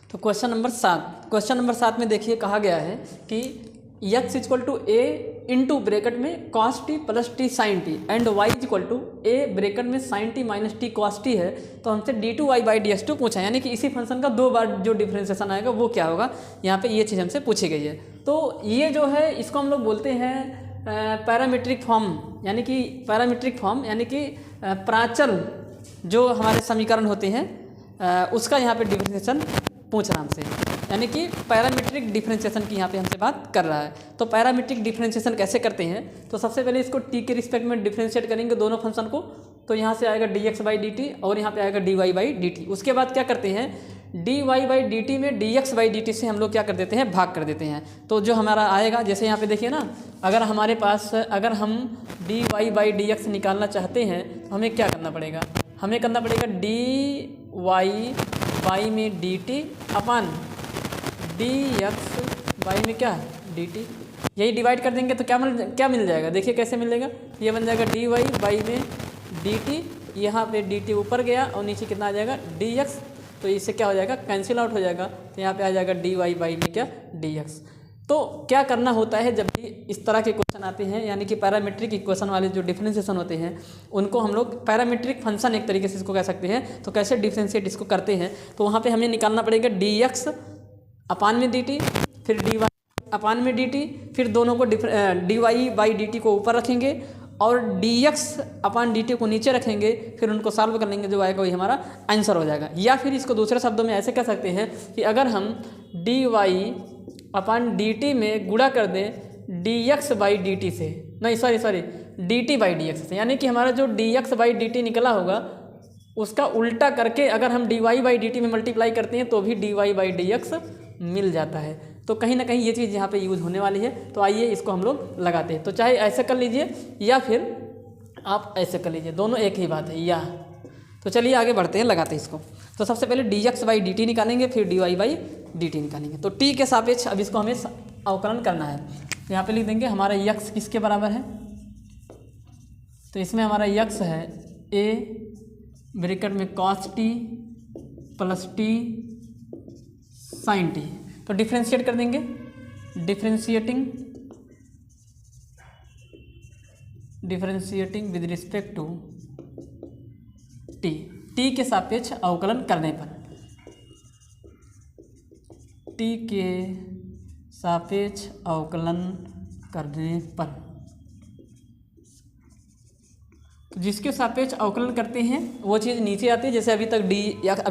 तो क्वेश्चन नंबर 7 में देखिए कहा गया है कि x equal to a into bracket में cos t plus t sine t and y equal to a bracket में sine t minus t cos t है। तो हमसे d2y बाई dx2 पूछा, यानी कि इसी फंक्शन का 2 बार जो डिफरेंशिएशन आएगा वो क्या होगा, यहाँ पे ये चीज़ हमसे पूछी गई है। तो ये जो है इसको हम लोग बोलते हैं पैरामीट्रिक फॉर्म, यानी कि प्राचल जो हमारे समीकरण होते हैं उसका यहाँ पे डिफरेंशिएशन पूछ रहा हमसे। यानी कि पैरामीट्रिक डिफरेंशिएशन की यहाँ पे हमसे बात कर रहा है। तो पैरामीट्रिक डिफरेंशिएशन कैसे करते हैं, तो सबसे पहले इसको टी के रिस्पेक्ट में डिफरेंशिएट करेंगे दोनों फंक्शन को। तो यहाँ से आएगा dx/dt और यहाँ पे आएगा dy/dt। उसके बाद क्या करते हैं, dy/dt में dx/dt से हम लोग क्या कर देते हैं, भाग कर देते हैं। तो जो हमारा आएगा, जैसे यहाँ पे देखिए ना, अगर हमारे पास अगर हम dy/dx निकालना चाहते हैं तो हमें क्या करना पड़ेगा, हमें करना पड़ेगा dy में dt अपन dx में क्या dt, यही डिवाइड कर देंगे तो क्या मिल जाएगा, देखिए कैसे मिलेगा, ये बन जाएगा dy में dt, यहाँ पे dt ऊपर गया और नीचे कितना आ जाएगा dx, तो इससे क्या हो जाएगा, कैंसिल आउट हो जाएगा, तो यहाँ पे आ जाएगा dy में क्या dx। तो क्या करना होता है जब भी इस तरह के क्वेश्चन आते हैं, यानी कि पैरामीट्रिक इक्वेशन वाले जो डिफरेंशिएशन होते हैं उनको हम लोग पैरामीट्रिक फंक्शन एक तरीके से इसको कह सकते हैं। तो कैसे डिफरेंशिएट इसको करते हैं, तो वहाँ पे हमें निकालना पड़ेगा dx अपान में dt, फिर dy अपान में dt, फिर दोनों को dy/dt को ऊपर रखेंगे और dx अपान dt को नीचे रखेंगे, फिर उनको सॉल्व कर लेंगे, जो आएगा वही हमारा आंसर हो जाएगा। या फिर इसको दूसरे शब्दों में ऐसे कह सकते हैं कि अगर हम dy अपान dt में गुणा कर दें dx/dt से, नहीं सॉरी dt/dx से, यानी कि हमारा जो dx/dt निकला होगा उसका उल्टा करके अगर हम dy/dt में मल्टीप्लाई करते हैं तो भी dy/dx मिल जाता है। तो कहीं ना कहीं ये चीज़ यहाँ पे यूज़ होने वाली है। तो आइए इसको हम लोग लगाते हैं। तो चाहे ऐसे कर लीजिए या फिर आप ऐसे कर लीजिए, दोनों एक ही बात है या। तो चलिए आगे बढ़ते हैं, लगाते हैं इसको। तो सबसे पहले dx/dt निकालेंगे, फिर dy/dt निकालेंगे। तो t के सापेक्ष अब इसको हमें अवकलन करना है। तो यहाँ पे लिख देंगे हमारा x किसके बराबर है, तो इसमें हमारा x है a ब्रैकेट में cos t plus t sin t। तो डिफ्रेंशिएट कर देंगे, differentiating with respect to t के सापेक्ष अवकलन करने पर, टी के सापेक्ष अवकलन करने पर, तो जिसके सापेक्ष अवकलन करते हैं वो चीज़ नीचे आती है। जैसे अभी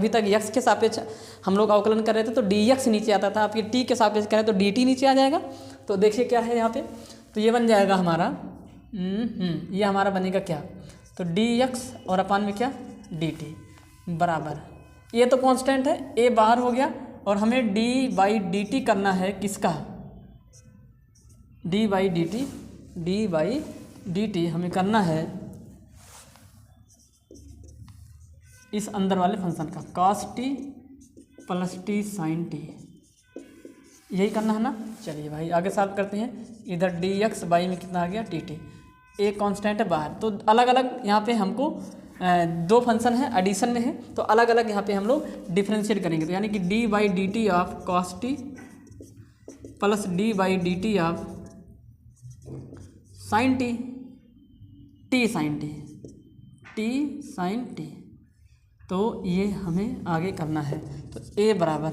तक x के सापेक्ष हम लोग अवकलन कर रहे थे तो dx नीचे आता था, आपके t के सापेक्ष करें तो dt नीचे आ जाएगा। तो देखिए क्या है यहाँ पे, तो ये बन जाएगा हमारा ये हमारा बनेगा क्या, तो dx और अपान में क्या dt बराबर, ये तो कांस्टेंट है, a बाहर हो गया और हमें dy/dt करना है, किसका dy/dt हमें करना है इस अंदर वाले फंक्शन का cos t plus t sin t, यही करना है ना। चलिए भाई आगे सॉल्व करते हैं। इधर dx बाई में कितना आ गया dt, एक कांस्टेंट है बाहर, तो अलग अलग यहाँ पे हमको दो फंक्शन है एडिशन में है, तो अलग अलग यहाँ पे हम लोग डिफरेंशिएट करेंगे। तो यानी कि dy/dt of cos t plus dy/dt of sin t, t sin t, तो ये हमें आगे करना है। तो a बराबर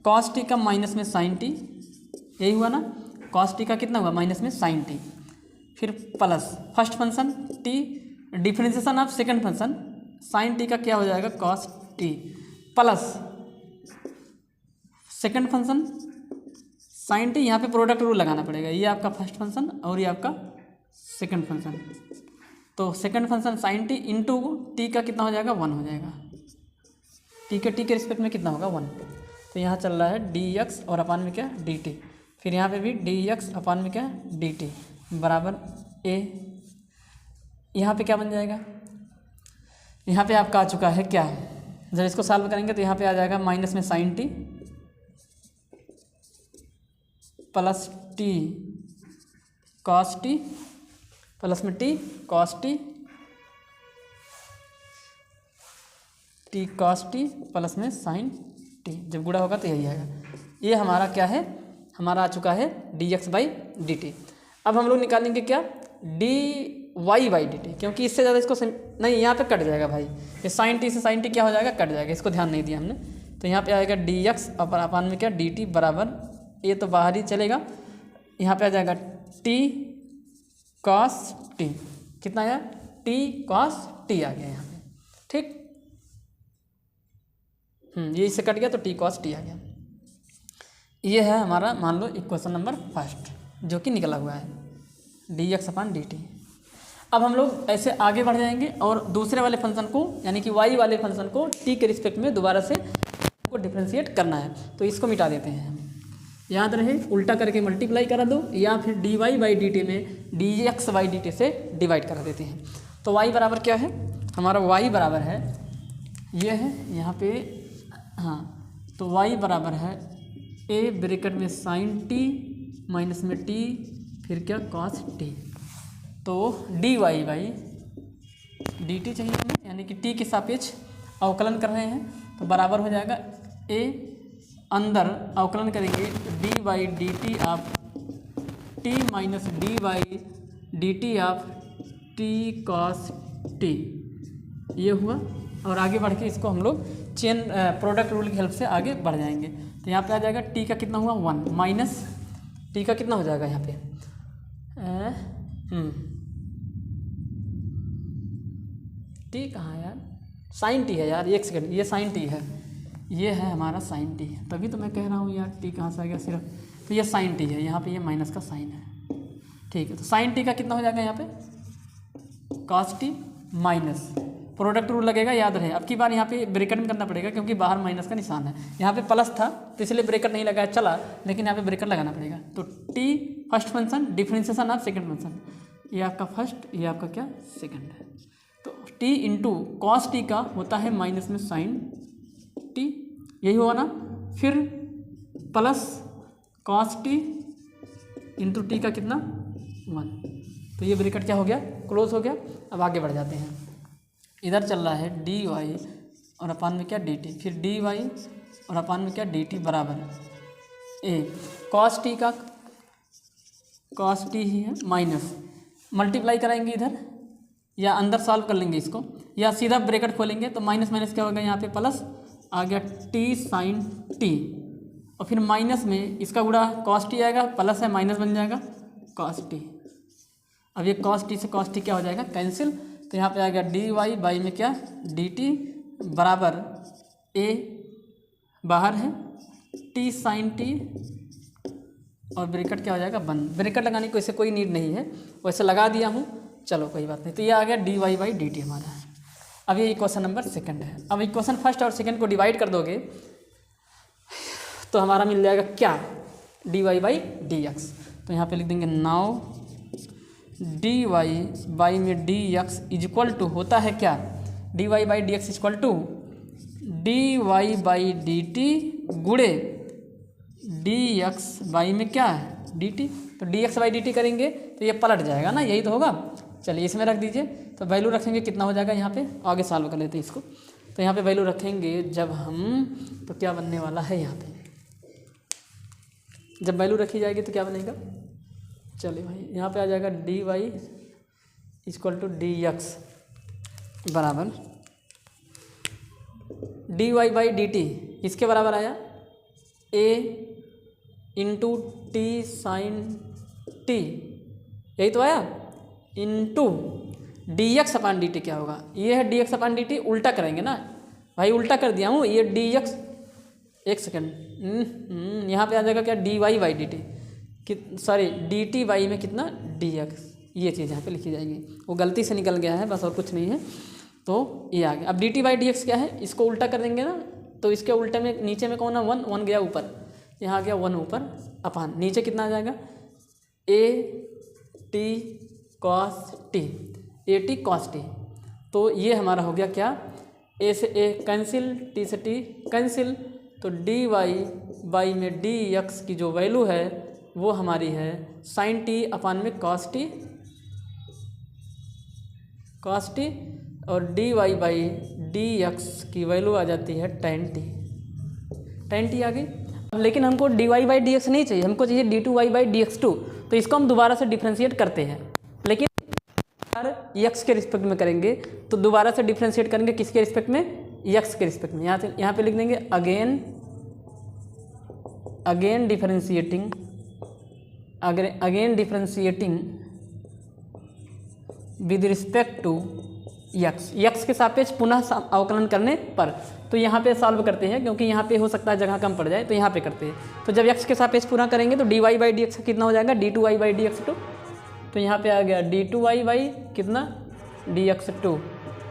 cos t का माइनस में sin t, यही हुआ ना, cos t का कितना हुआ माइनस में sin t, फिर plus first function t differentiation of second function sin t का क्या हो जाएगा cos t, plus second function sin t, यहाँ पे प्रोडक्ट रूल लगाना पड़ेगा, ये आपका फर्स्ट फंक्शन और ये आपका सेकंड फंक्शन। तो second function sin t into t का कितना हो जाएगा 1 हो जाएगा, t के रिस्पेक्ट में कितना होगा 1। तो यहाँ चल रहा है dx और अपान में क्या dt, फिर यहाँ पे भी dx अपान में क्या dt बराबर a, यहाँ पे क्या बन जाएगा, यहाँ पे आपका आ चुका है क्या, जब इसको सॉल्व करेंगे तो यहाँ पे आ जाएगा माइनस में sin t plus t cos t plus में t cos t cos t plus में sin t, जब गुणा होगा तो यही आएगा। ये हमारा क्या है, हमारा आ चुका है dx/dt। अब हम लोग निकालेंगे क्या dy/dt, क्योंकि इससे ज़्यादा इसको नहीं, यहाँ पे कट जाएगा भाई, ये sin t से sin t क्या हो जाएगा कट जाएगा, इसको ध्यान नहीं दिया हमने। तो यहाँ पे आएगा dx अपान में क्या dt बराबर, ये तो बाहर ही चलेगा, यहाँ पे आ जाएगा t cos t, कितना आया t cos t आ गया यहाँ पे, ठीक। ये इससे कट गया तो t cos t आ गया। ये है हमारा मान लो इक्वेशन नंबर फर्स्ट जो कि निकला हुआ है dx/dt। अब हम लोग ऐसे आगे बढ़ जाएंगे और दूसरे वाले फंक्शन को यानी कि y वाले फंक्शन को t के रिस्पेक्ट में दोबारा से को डिफ्रेंशिएट करना है, तो इसको मिटा देते हैं। याद रहे उल्टा करके मल्टीप्लाई करा दो या फिर dy/dt में dx/dt से डिवाइड करा देते हैं। तो y बराबर क्या है हमारा, y बराबर है ये है यहाँ पे, हाँ तो y बराबर है a ब्रैकेट में sin t माइनस में t फिर क्या cos t। तो dy/dt चाहिए हमें यानी कि t के सापेक्ष अवकलन कर रहे हैं, तो बराबर हो जाएगा a अंदर अवकलन करेंगे dy/dt of t minus dy/dt of t cos t, ये हुआ। और आगे बढ़ के इसको हम लोग चेन प्रोडक्ट रूल की हेल्प से आगे बढ़ जाएंगे। तो यहाँ पे आ जाएगा t का कितना हुआ 1 माइनस t का कितना हो जाएगा यहाँ पे t कहाँ है यार, साइन t है यार, एक सेकंड, ये साइन t है, ये है हमारा साइन t, तभी तो मैं कह रहा हूँ यार t कहाँ से आ गया सिर्फ, तो ये साइन t है, यहाँ पे ये माइनस का साइन है, ठीक है। तो साइन t का कितना हो जाएगा यहाँ पे cos t minus product rule लगेगा, याद रहे। अब की बार यहाँ पे ब्रैकेट में करना पड़ेगा क्योंकि बाहर माइनस का निशान है, यहाँ पे प्लस था तो इसलिए ब्रैकेट नहीं लगाया चला, लेकिन यहाँ पे ब्रैकेट लगाना पड़ेगा। तो t first function differentiation of second function, ये आपका फर्स्ट ये आपका क्या सेकंड है। तो t इंटू कॉस टी का होता है माइनस में साइन t, यही हुआ ना, फिर plus cos T into T का कितना 1, तो ये ब्रैकेट क्या हो गया क्लोज हो गया। अब आगे बढ़ जाते हैं, इधर चल रहा है dy और अपान में क्या dt, फिर dy और अपान में क्या dt बराबर a cos t का cos t ही है माइनस मल्टीप्लाई कराएंगे इधर या अंदर सॉल्व कर लेंगे इसको या सीधा ब्रैकेट खोलेंगे, तो माइनस माइनस क्या होगा यहाँ पे प्लस आ गया t sin t, और फिर माइनस में इसका गुणा cos t आएगा, प्लस है माइनस बन जाएगा cos t। अब ये cos t से cos t क्या हो जाएगा कैंसिल, तो यहाँ पे आ गया dy में क्या dt बराबर a बाहर है t sin t और ब्रैकेट क्या हो जाएगा बंद। ब्रैकेट लगाने की वैसे कोई नीड नहीं है, वैसे लगा दिया हूँ, चलो कोई बात नहीं। तो ये आ गया dy/dt हमारा है। अब ये इक्वेशन नंबर सेकंड है। अब इक्वेशन फर्स्ट और सेकंड को डिवाइड कर दोगे तो हमारा मिल जाएगा क्या dy/dx। तो यहाँ पे लिख देंगे नाउ dy में dx इज इक्वल टू होता है क्या, dy/dx इक्वल टू dy/dt गुणे dx में क्या है dt। तो dx/dt करेंगे तो ये पलट जाएगा ना, यही तो होगा। चलिए इसमें रख दीजिए, तो वैल्यू रखेंगे कितना हो जाएगा यहाँ पे, आगे सॉल्व कर लेते हैं इसको। तो यहाँ पे वैल्यू रखेंगे जब हम, तो क्या बनने वाला है यहाँ पे, जब वैल्यू रखी जाएगी तो क्या बनेगा, चलिए भाई यहाँ पे आ जाएगा dy इक्वल टू dx बराबर dy/dt इसके बराबर आया a into t sine t, यही तो आया, इंटू dx/dt क्या होगा, ये है dx/dt, उल्टा करेंगे ना भाई, उल्टा कर दिया हूँ, ये dx, एक सेकेंड, यहाँ पे आ जाएगा क्या dy/dt सॉरी dt में कितना dx, ये चीज़ यहाँ पे लिखी जाएगी, वो गलती से निकल गया है बस और कुछ नहीं है। तो ये आ गया। अब dt/dx क्या है, इसको उल्टा कर देंगे ना, तो इसके उल्टे में नीचे में कौन है 1 गया ऊपर, यहाँ गया 1 ऊपर, अपान नीचे कितना आ जाएगा a t cos t, a t cos t। तो ये हमारा हो गया क्या, a से a कैंसिल, t से t कैंसिल, तो dy में dx की जो वैल्यू है वो हमारी है sin t अपान में cos t और dy/dx की वैल्यू आ जाती है tan t आ गई। लेकिन हमको dy/dx नहीं चाहिए, हमको चाहिए d2y/dx2, तो इसको हम दोबारा से डिफ्रेंशिएट करते हैं, लेकिन x के रिस्पेक्ट में करेंगे, तो दोबारा से डिफ्रेंशिएट करेंगे किसके रिस्पेक्ट में, x के रिस्पेक्ट में। यहाँ पे लिख देंगे again differentiating with respect to x के सापेक्ष पुनः अवकलन करने पर। तो यहाँ पे सॉल्व करते हैं, क्योंकि यहाँ पे हो सकता है जगह कम पड़ जाए, तो यहाँ पे करते हैं। तो जब यक्स के सापेक्ष पूरा करेंगे तो dy बाई डी एक्स कितना हो जाएगा, d2y by d x to. तो यहाँ पे आ गया d2y बाई कितना dx2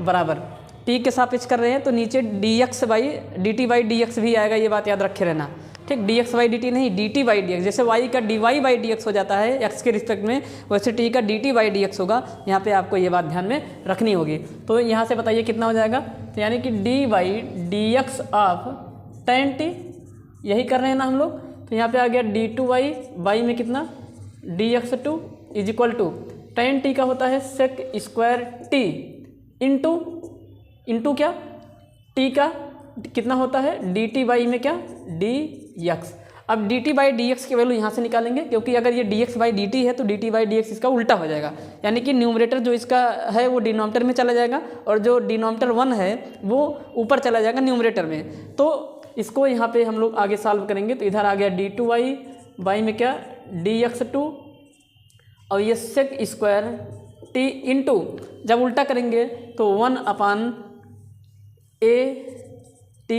बराबर t के सापेक्ष कर रहे हैं तो नीचे dx by dt by dx भी आएगा, ये बात याद रखे रहना, ठीक। dx बाई dt नहीं, dt बाई dx। जैसे y का dy बाई dx हो जाता है x के रिस्पेक्ट में, वैसे t का dt बाई dx होगा। यहाँ पे आपको ये बात ध्यान में रखनी होगी। तो यहाँ से बताइए कितना हो जाएगा, तो यानी कि dy by dx of tan t, यही कर रहे हैं ना हम लोग। तो यहाँ पे आ गया d2y, y में कितना dx2 is equal to tan t का होता है सेक स्क्वायर t इंटू क्या t का कितना होता है dt बाई में क्या dx। अब dt बाई dx की वैल्यू यहाँ से निकालेंगे, क्योंकि अगर ये dx बाई dt है तो dt बाई dx इसका उल्टा हो जाएगा, यानी कि न्यूमरेटर जो इसका है वो डिनोमिनेटर में चला जाएगा और जो डिनोमिनेटर 1 है वो ऊपर चला जाएगा न्यूमरेटर में। तो इसको यहाँ पे हम लोग आगे सॉल्व करेंगे। तो इधर आ गया d2y, y में क्या dx2 और ये सेक स्क्वायर t इंटू, जब उल्टा करेंगे तो 1 अपान a t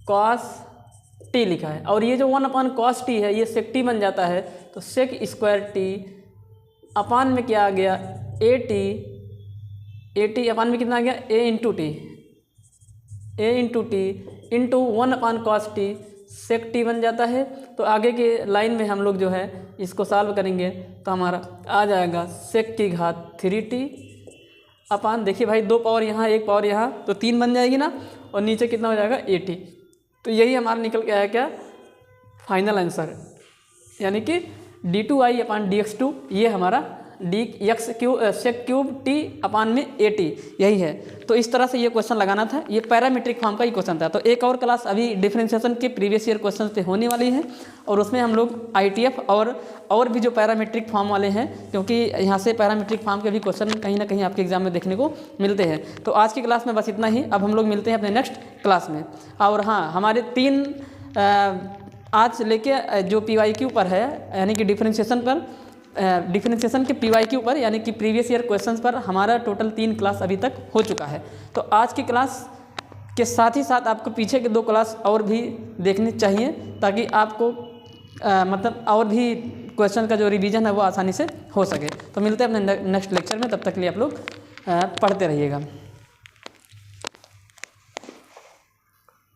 कॉस t लिखा है, और ये जो 1 अपान कॉस t है ये सेक t बन जाता है। तो सेक स्क्वायर t अपान में क्या आ गया a t अपान में कितना आ गया a into t into 1 upon cos t sec t बन जाता है। तो आगे के लाइन में हम लोग जो है इसको सॉल्व करेंगे तो हमारा आ जाएगा सेक की घात 3t अपान, देखिए भाई 2 पावर यहाँ 1 पावर यहाँ, तो 3 बन जाएगी ना, और नीचे कितना हो जाएगा 80। तो यही हमारा निकल के आया क्या फाइनल आंसर, यानी कि d2y अपान dx2, ये हमारा सेक क्यूब t अपान में 80 यही है। तो इस तरह से ये क्वेश्चन लगाना था, ये पैरामीट्रिक फॉर्म का ही क्वेश्चन था। तो एक और क्लास अभी डिफरेंशिएशन के प्रीवियस ईयर क्वेश्चन पे होने वाली है, और उसमें हम लोग ITF और भी जो पैरामीट्रिक फॉर्म वाले हैं, क्योंकि यहाँ से पैरामीट्रिक फॉर्म के भी क्वेश्चन कहीं ना कहीं आपके एग्जाम में देखने को मिलते हैं। तो आज की क्लास में बस इतना ही, अब हम लोग मिलते हैं अपने नेक्स्ट क्लास में। और हाँ, हमारे 3 आज लेके जो PYQ पर है, यानी कि डिफरेंशिएशन पर, डिफरेंशिएशन के PYQ पर, यानी कि प्रीवियस ईयर क्वेश्चंस पर हमारा टोटल 3 क्लास अभी तक हो चुका है। तो आज की क्लास के साथ ही साथ आपको पीछे के 2 क्लास और भी देखने चाहिए, ताकि आपको मतलब और भी क्वेश्चन का जो रिवीजन है वो आसानी से हो सके। तो मिलते हैं अपने नेक्स्ट लेक्चर में, तब तक के लिए आप लोग पढ़ते रहिएगा।